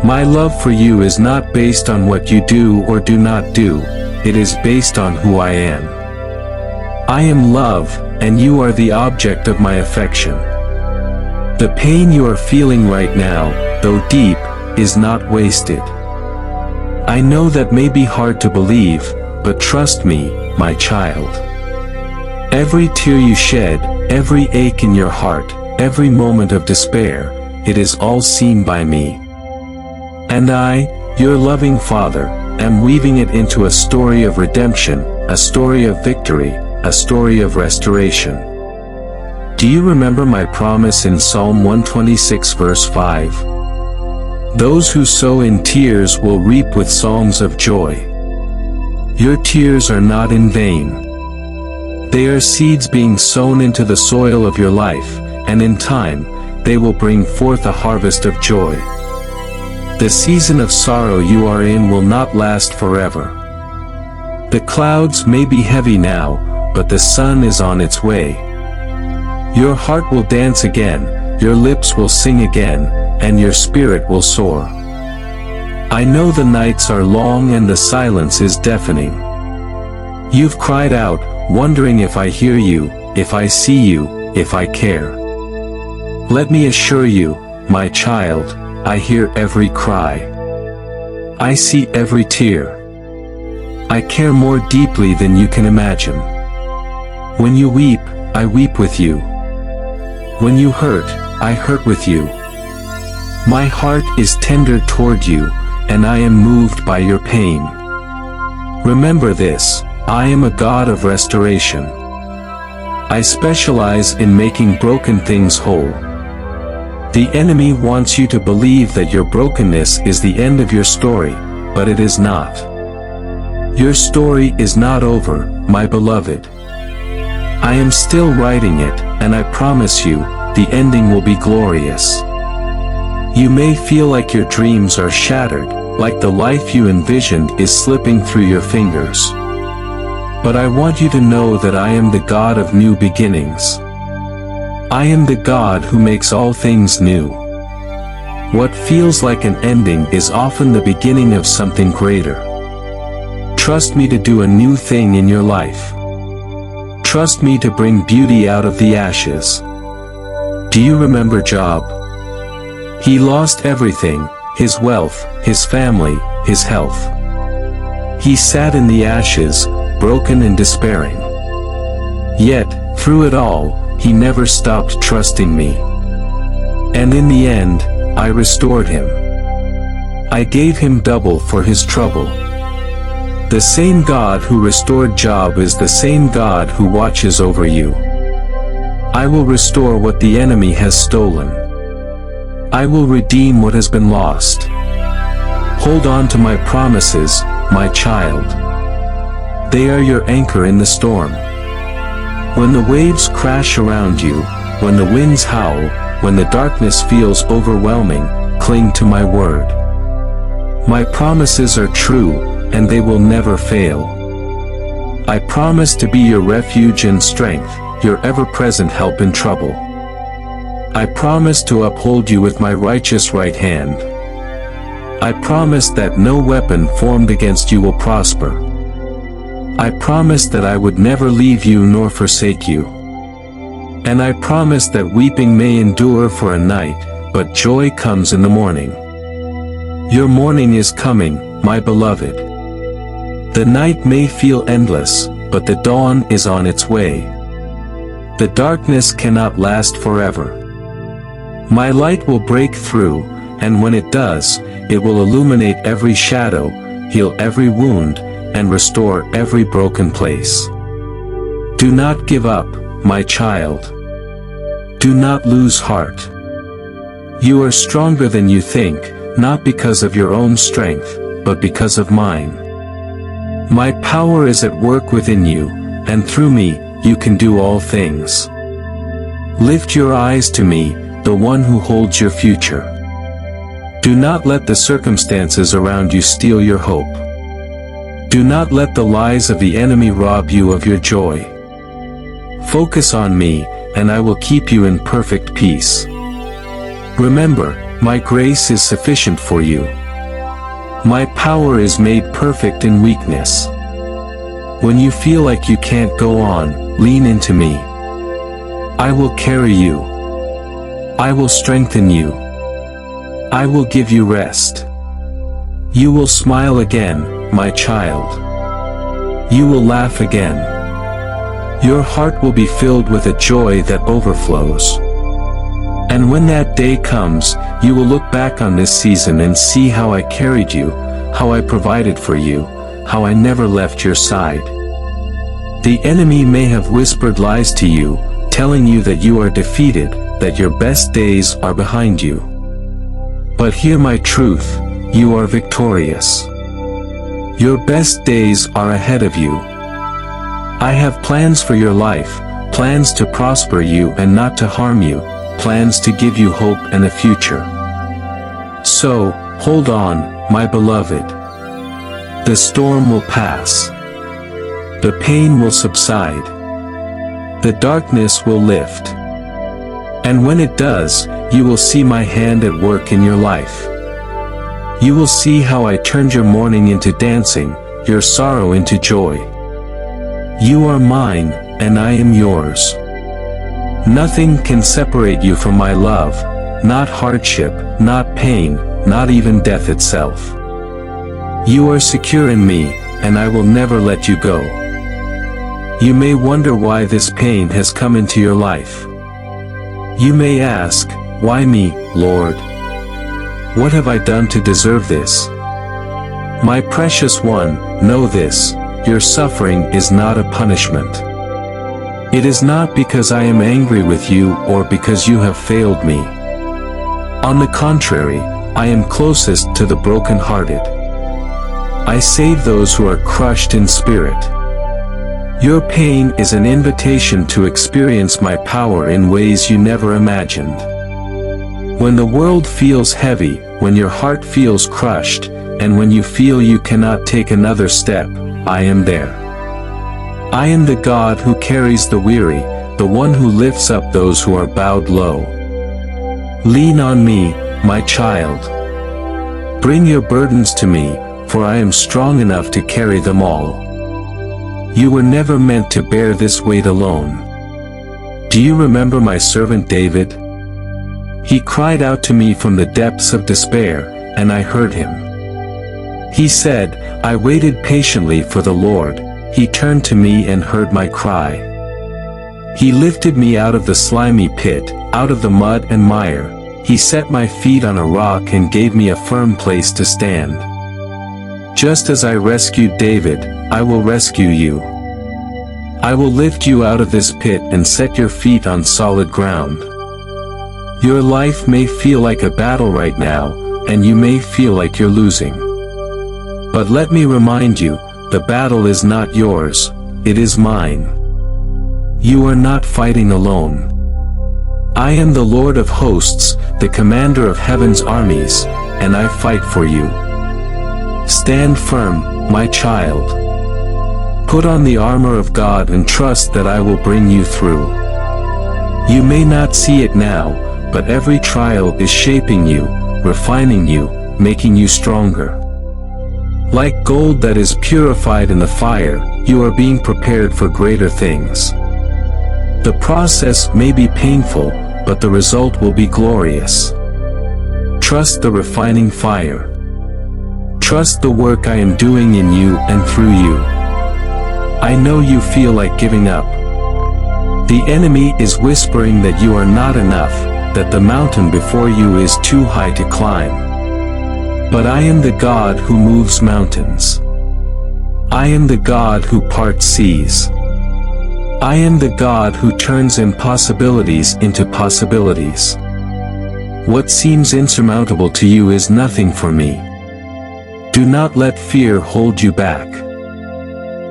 My love for you is not based on what you do or do not do, it is based on who I am. I am love, and you are the object of my affection. The pain you are feeling right now, though deep, is not wasted. I know that may be hard to believe, but trust me, my child. Every tear you shed, every ache in your heart, every moment of despair, it is all seen by me. And I, your loving Father, am weaving it into a story of redemption, a story of victory, a story of restoration. Do you remember my promise in Psalm 126 verse 5? Those who sow in tears will reap with songs of joy. Your tears are not in vain. They are seeds being sown into the soil of your life, and in time, they will bring forth a harvest of joy. The season of sorrow you are in will not last forever. The clouds may be heavy now, but the sun is on its way. Your heart will dance again, your lips will sing again, and your spirit will soar. I know the nights are long and the silence is deafening. You've cried out, wondering if I hear you, if I see you, if I care. Let me assure you, my child, I hear every cry. I see every tear. I care more deeply than you can imagine. When you weep, I weep with you. When you hurt, I hurt with you. My heart is tender toward you, and I am moved by your pain. Remember this, I am a God of restoration. I specialize in making broken things whole. The enemy wants you to believe that your brokenness is the end of your story, but it is not. Your story is not over, my beloved. I am still writing it, and I promise you, the ending will be glorious. You may feel like your dreams are shattered, like the life you envisioned is slipping through your fingers. But I want you to know that I am the God of new beginnings. I am the God who makes all things new. What feels like an ending is often the beginning of something greater. Trust me to do a new thing in your life. Trust me to bring beauty out of the ashes. Do you remember Job? He lost everything, his wealth, his family, his health. He sat in the ashes, broken and despairing. Yet, through it all, he never stopped trusting me. And in the end, I restored him. I gave him double for his trouble. The same God who restored Job is the same God who watches over you. I will restore what the enemy has stolen. I will redeem what has been lost. Hold on to my promises, my child. They are your anchor in the storm. When the waves crash around you, when the winds howl, when the darkness feels overwhelming, cling to my word. My promises are true, and they will never fail. I promise to be your refuge and strength, your ever-present help in trouble. I promise to uphold you with my righteous right hand. I promise that no weapon formed against you will prosper. I promise that I would never leave you nor forsake you. And I promise that weeping may endure for a night, but joy comes in the morning. Your morning is coming, my beloved. The night may feel endless, but the dawn is on its way. The darkness cannot last forever. My light will break through, and when it does, it will illuminate every shadow, heal every wound, and restore every broken place. Do not give up, my child. Do not lose heart. You are stronger than you think, not because of your own strength, but because of mine. My power is at work within you, and through me, you can do all things. Lift your eyes to me, the one who holds your future. Do not let the circumstances around you steal your hope. Do not let the lies of the enemy rob you of your joy. Focus on me, and I will keep you in perfect peace. Remember, my grace is sufficient for you. My power is made perfect in weakness. When you feel like you can't go on, lean into me. I will carry you. I will strengthen you. I will give you rest. You will smile again, my child. You will laugh again. Your heart will be filled with a joy that overflows. And when that day comes, you will look back on this season and see how I carried you, how I provided for you, how I never left your side. The enemy may have whispered lies to you, telling you that you are defeated, that your best days are behind you. But hear my truth, you are victorious. Your best days are ahead of you. I have plans for your life, plans to prosper you and not to harm you, plans to give you hope and a future. So, hold on, my beloved. The storm will pass. The pain will subside. The darkness will lift. And when it does, you will see my hand at work in your life. You will see how I turned your mourning into dancing, your sorrow into joy. You are mine, and I am yours. Nothing can separate you from my love, not hardship, not pain, not even death itself. You are secure in me, and I will never let you go. You may wonder why this pain has come into your life. You may ask, why me, Lord? What have I done to deserve this? My precious one, know this, your suffering is not a punishment. It is not because I am angry with you or because you have failed me. On the contrary, I am closest to the brokenhearted. I save those who are crushed in spirit. Your pain is an invitation to experience my power in ways you never imagined. When the world feels heavy, when your heart feels crushed, and when you feel you cannot take another step, I am there. I am the God who carries the weary, the one who lifts up those who are bowed low. Lean on me, my child. Bring your burdens to me, for I am strong enough to carry them all. You were never meant to bear this weight alone. Do you remember my servant David? He cried out to me from the depths of despair, and I heard him. He said, I waited patiently for the Lord. He turned to me and heard my cry. He lifted me out of the slimy pit, out of the mud and mire. He set my feet on a rock and gave me a firm place to stand. Just as I rescued David, I will rescue you. I will lift you out of this pit and set your feet on solid ground. Your life may feel like a battle right now, and you may feel like you're losing. But let me remind you, the battle is not yours, it is mine. You are not fighting alone. I am the Lord of hosts, the commander of heaven's armies, and I fight for you. Stand firm, my child. Put on the armor of God and trust that I will bring you through. You may not see it now, but every trial is shaping you, refining you, making you stronger. Like gold that is purified in the fire, you are being prepared for greater things. The process may be painful, but the result will be glorious. Trust the refining fire. Trust the work I am doing in you and through you. I know you feel like giving up. The enemy is whispering that you are not enough, that the mountain before you is too high to climb. But I am the God who moves mountains. I am the God who parts seas. I am the God who turns impossibilities into possibilities. What seems insurmountable to you is nothing for me. Do not let fear hold you back.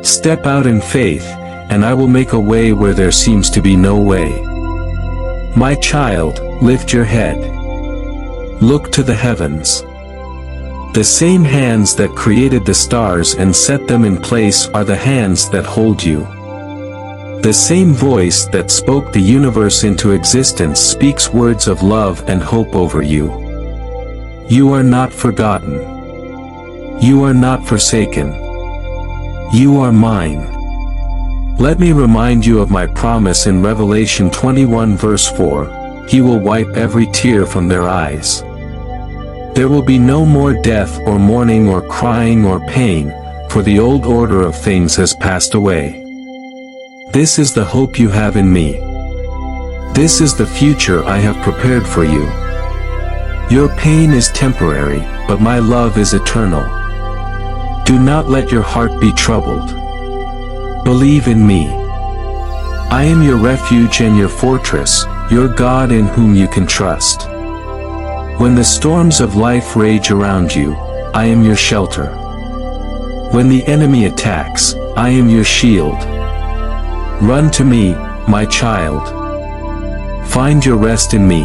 Step out in faith, and I will make a way where there seems to be no way. My child, lift your head. Look to the heavens. The same hands that created the stars and set them in place are the hands that hold you. The same voice that spoke the universe into existence speaks words of love and hope over you. You are not forgotten. You are not forsaken. You are mine. Let me remind you of my promise in Revelation 21 verse 4, He will wipe every tear from their eyes. There will be no more death or mourning or crying or pain, for the old order of things has passed away. This is the hope you have in me. This is the future I have prepared for you. Your pain is temporary, but my love is eternal. Do not let your heart be troubled. Believe in me. I am your refuge and your fortress, your God in whom you can trust. When the storms of life rage around you, I am your shelter. When the enemy attacks, I am your shield. Run to me, my child. Find your rest in me.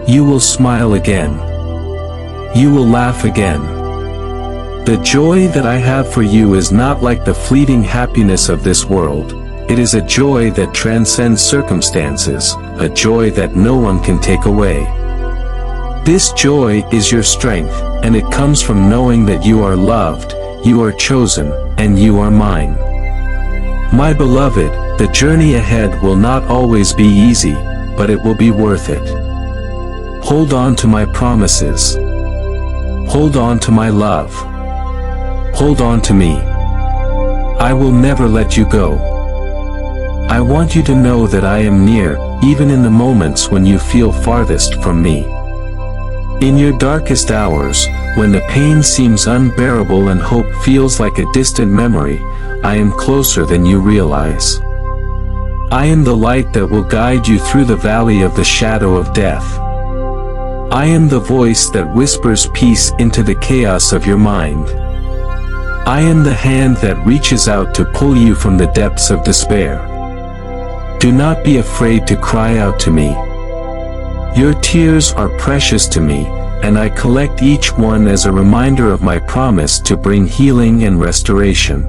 You will smile again. You will laugh again. The joy that I have for you is not like the fleeting happiness of this world. It is a joy that transcends circumstances, a joy that no one can take away. This joy is your strength, and it comes from knowing that you are loved, you are chosen, and you are mine. My beloved, the journey ahead will not always be easy, but it will be worth it. Hold on to my promises. Hold on to my love. Hold on to me. I will never let you go. I want you to know that I am near, even in the moments when you feel farthest from me. In your darkest hours, when the pain seems unbearable and hope feels like a distant memory, I am closer than you realize. I am the light that will guide you through the valley of the shadow of death. I am the voice that whispers peace into the chaos of your mind. I am the hand that reaches out to pull you from the depths of despair. Do not be afraid to cry out to me. Your tears are precious to me, and I collect each one as a reminder of my promise to bring healing and restoration.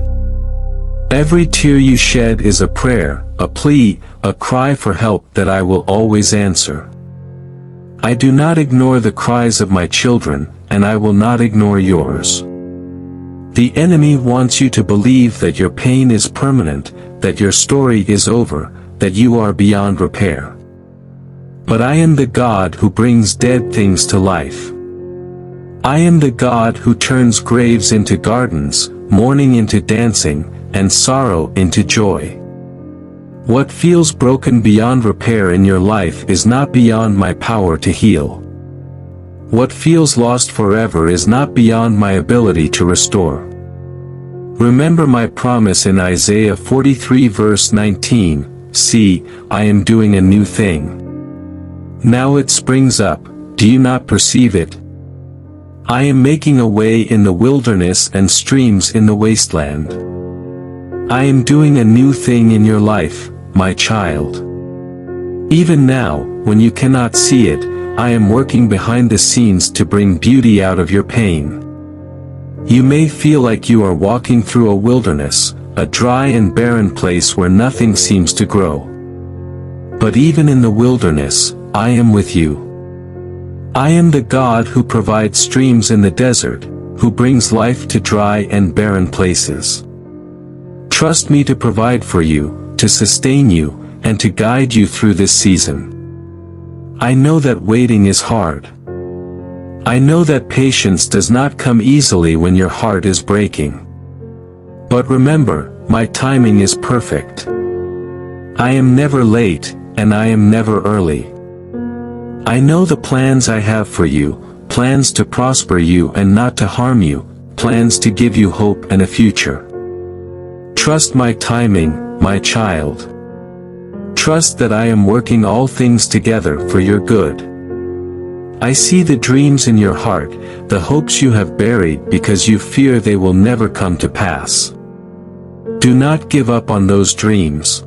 Every tear you shed is a prayer, a plea, a cry for help that I will always answer. I do not ignore the cries of my children, and I will not ignore yours. The enemy wants you to believe that your pain is permanent, that your story is over, that you are beyond repair. But I am the God who brings dead things to life. I am the God who turns graves into gardens, mourning into dancing, and sorrow into joy. What feels broken beyond repair in your life is not beyond my power to heal. What feels lost forever is not beyond my ability to restore. Remember my promise in Isaiah 43 verse 19, See, I am doing a new thing. Now it springs up, do you not perceive it? I am making a way in the wilderness and streams in the wasteland. I am doing a new thing in your life, my child. Even now, when you cannot see it, I am working behind the scenes to bring beauty out of your pain. You may feel like you are walking through a wilderness, a dry and barren place where nothing seems to grow. But even in the wilderness, I am with you. I am the God who provides streams in the desert, who brings life to dry and barren places. Trust me to provide for you, to sustain you, and to guide you through this season. I know that waiting is hard. I know that patience does not come easily when your heart is breaking. But remember, my timing is perfect. I am never late, and I am never early. I know the plans I have for you, plans to prosper you and not to harm you, plans to give you hope and a future. Trust my timing, my child. Trust that I am working all things together for your good. I see the dreams in your heart, the hopes you have buried because you fear they will never come to pass. Do not give up on those dreams.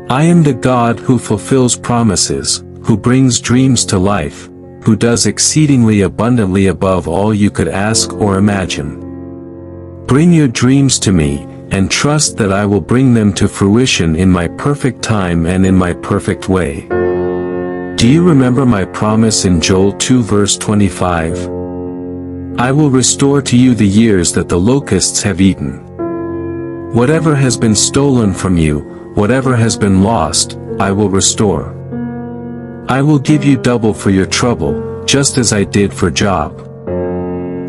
I am the God who fulfills promises, who brings dreams to life, who does exceedingly abundantly above all you could ask or imagine. Bring your dreams to me, and trust that I will bring them to fruition in my perfect time and in my perfect way. Do you remember my promise in Joel 2 verse 25? I will restore to you the years that the locusts have eaten. Whatever has been stolen from you, whatever has been lost, I will restore. I will give you double for your trouble, just as I did for Job.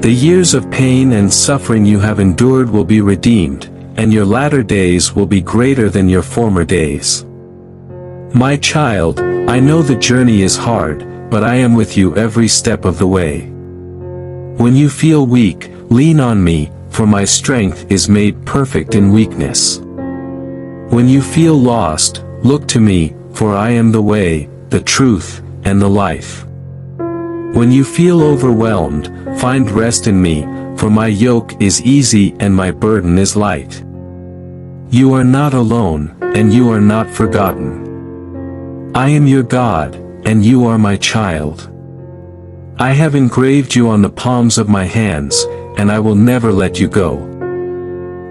The years of pain and suffering you have endured will be redeemed, and your latter days will be greater than your former days. My child, I know the journey is hard, but I am with you every step of the way. When you feel weak, lean on me, for my strength is made perfect in weakness. When you feel lost, look to me, for I am the way, the truth, and the life. When you feel overwhelmed, find rest in me, for my yoke is easy and my burden is light. You are not alone, and you are not forgotten. I am your God, and you are my child. I have engraved you on the palms of my hands, and I will never let you go.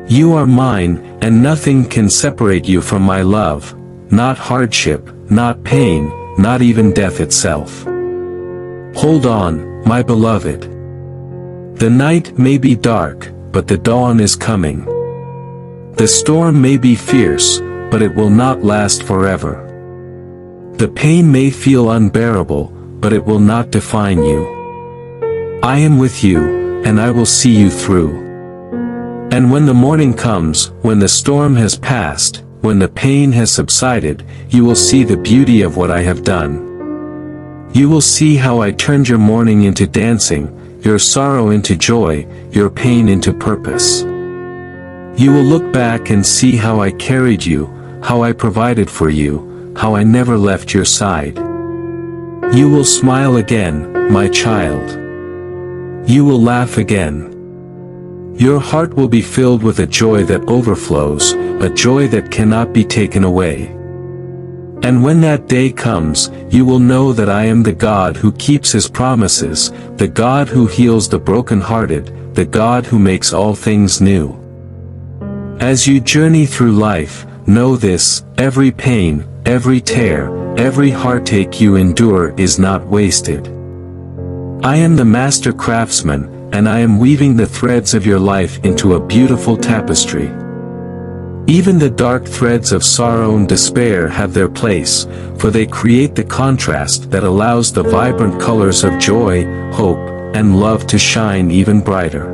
You are mine, and nothing can separate you from my love, not hardship, not pain, not even death itself. Hold on, my beloved. The night may be dark, but the dawn is coming. The storm may be fierce, but it will not last forever. The pain may feel unbearable, but it will not define you. I am with you, and I will see you through. And when the morning comes, when the storm has passed, when the pain has subsided, you will see the beauty of what I have done. You will see how I turned your mourning into dancing, your sorrow into joy, your pain into purpose. You will look back and see how I carried you, how I provided for you, how I never left your side. You will smile again, my child. You will laugh again. Your heart will be filled with a joy that overflows, a joy that cannot be taken away. And when that day comes, you will know that I am the God who keeps his promises, the God who heals the brokenhearted, the God who makes all things new. As you journey through life, know this: every pain, every tear, every heartache you endure is not wasted. I am the master craftsman, and I am weaving the threads of your life into a beautiful tapestry. Even the dark threads of sorrow and despair have their place, for they create the contrast that allows the vibrant colors of joy, hope, and love to shine even brighter.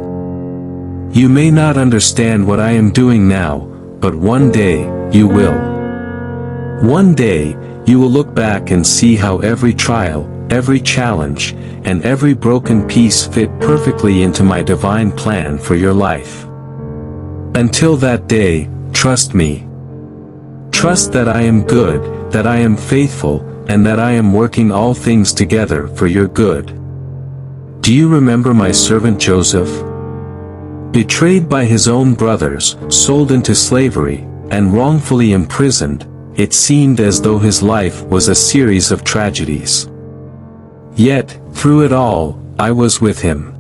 You may not understand what I am doing now, but one day, you will. One day, you will look back and see how every trial, every challenge, and every broken piece fit perfectly into my divine plan for your life. Until that day, trust me. Trust that I am good, that I am faithful, and that I am working all things together for your good. Do you remember my servant Joseph? Betrayed by his own brothers, sold into slavery, and wrongfully imprisoned, it seemed as though his life was a series of tragedies. Yet, through it all, I was with him.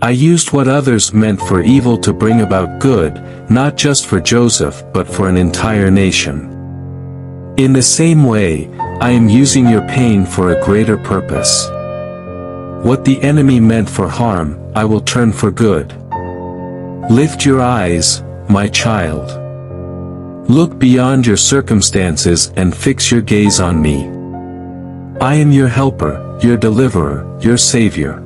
I used what others meant for evil to bring about good, not just for Joseph but for an entire nation. In the same way, I am using your pain for a greater purpose. What the enemy meant for harm, I will turn for good. Lift your eyes, my child. Look beyond your circumstances and fix your gaze on me. I am your helper, your deliverer, your savior.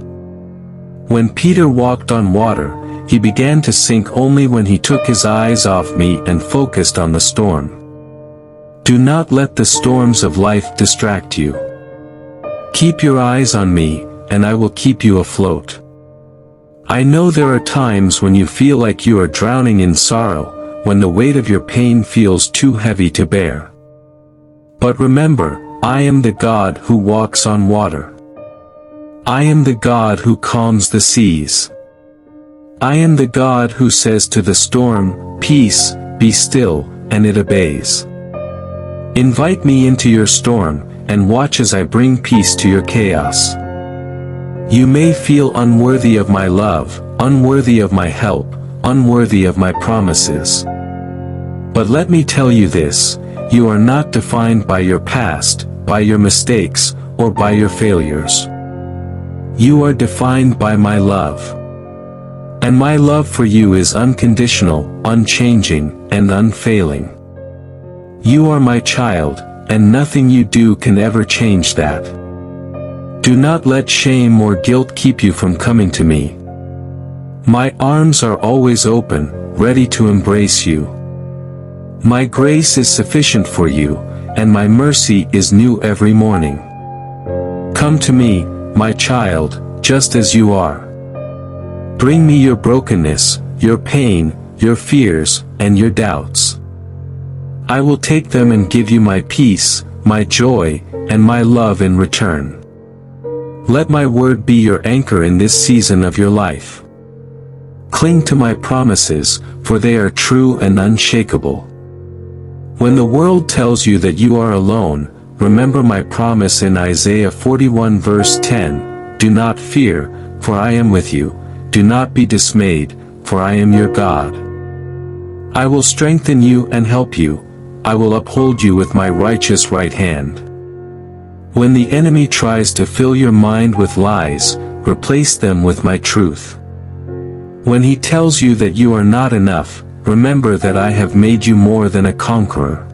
When Peter walked on water, he began to sink only when he took his eyes off me and focused on the storm. Do not let the storms of life distract you. Keep your eyes on me, and I will keep you afloat. I know there are times when you feel like you are drowning in sorrow, when the weight of your pain feels too heavy to bear. But remember, I am the God who walks on water. I am the God who calms the seas. I am the God who says to the storm, "Peace, be still," and it obeys. Invite me into your storm, and watch as I bring peace to your chaos. You may feel unworthy of my love, unworthy of my help, unworthy of my promises. But let me tell you this, you are not defined by your past, by your mistakes, or by your failures. You are defined by my love. And my love for you is unconditional, unchanging, and unfailing. You are my child, and nothing you do can ever change that. Do not let shame or guilt keep you from coming to me. My arms are always open, ready to embrace you. My grace is sufficient for you, and my mercy is new every morning. Come to me, my child, just as you are. Bring me your brokenness, your pain, your fears, and your doubts. I will take them and give you my peace, my joy, and my love in return. Let my word be your anchor in this season of your life. Cling to my promises, for they are true and unshakable. When the world tells you that you are alone, remember my promise in Isaiah 41 verse 10, "Do not fear, for I am with you. Do not be dismayed, for I am your God. I will strengthen you and help you. I will uphold you with my righteous right hand." When the enemy tries to fill your mind with lies, replace them with my truth. When he tells you that you are not enough, remember that I have made you more than a conqueror.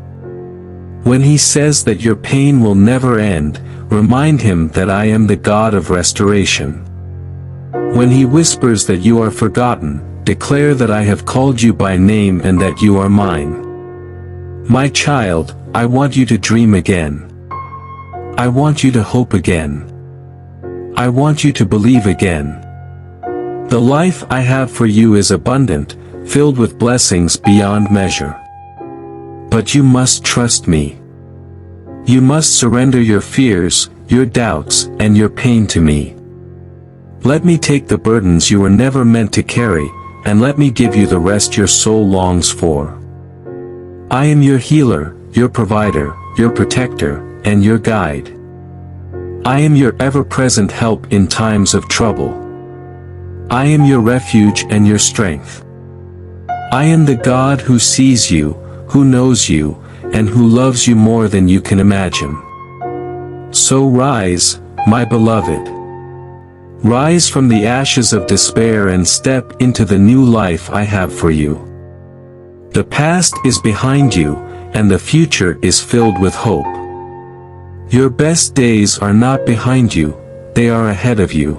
When he says that your pain will never end, remind him that I am the God of restoration. When he whispers that you are forgotten, declare that I have called you by name and that you are mine. My child, I want you to dream again. I want you to hope again. I want you to believe again. The life I have for you is abundant, filled with blessings beyond measure. But you must trust me. You must surrender your fears, your doubts, and your pain to me. Let me take the burdens you were never meant to carry, and let me give you the rest your soul longs for. I am your healer, your provider, your protector, and your guide. I am your ever-present help in times of trouble. I am your refuge and your strength. I am the God who sees you, who knows you, and who loves you more than you can imagine. So rise, my beloved. Rise from the ashes of despair and step into the new life I have for you. The past is behind you, and the future is filled with hope. Your best days are not behind you, they are ahead of you.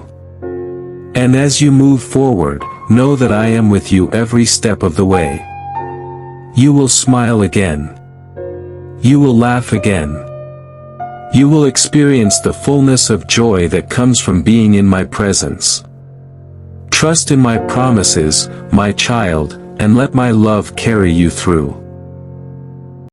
And as you move forward, know that I am with you every step of the way. You will smile again. You will laugh again. You will experience the fullness of joy that comes from being in my presence. Trust in my promises, my child, and let my love carry you through.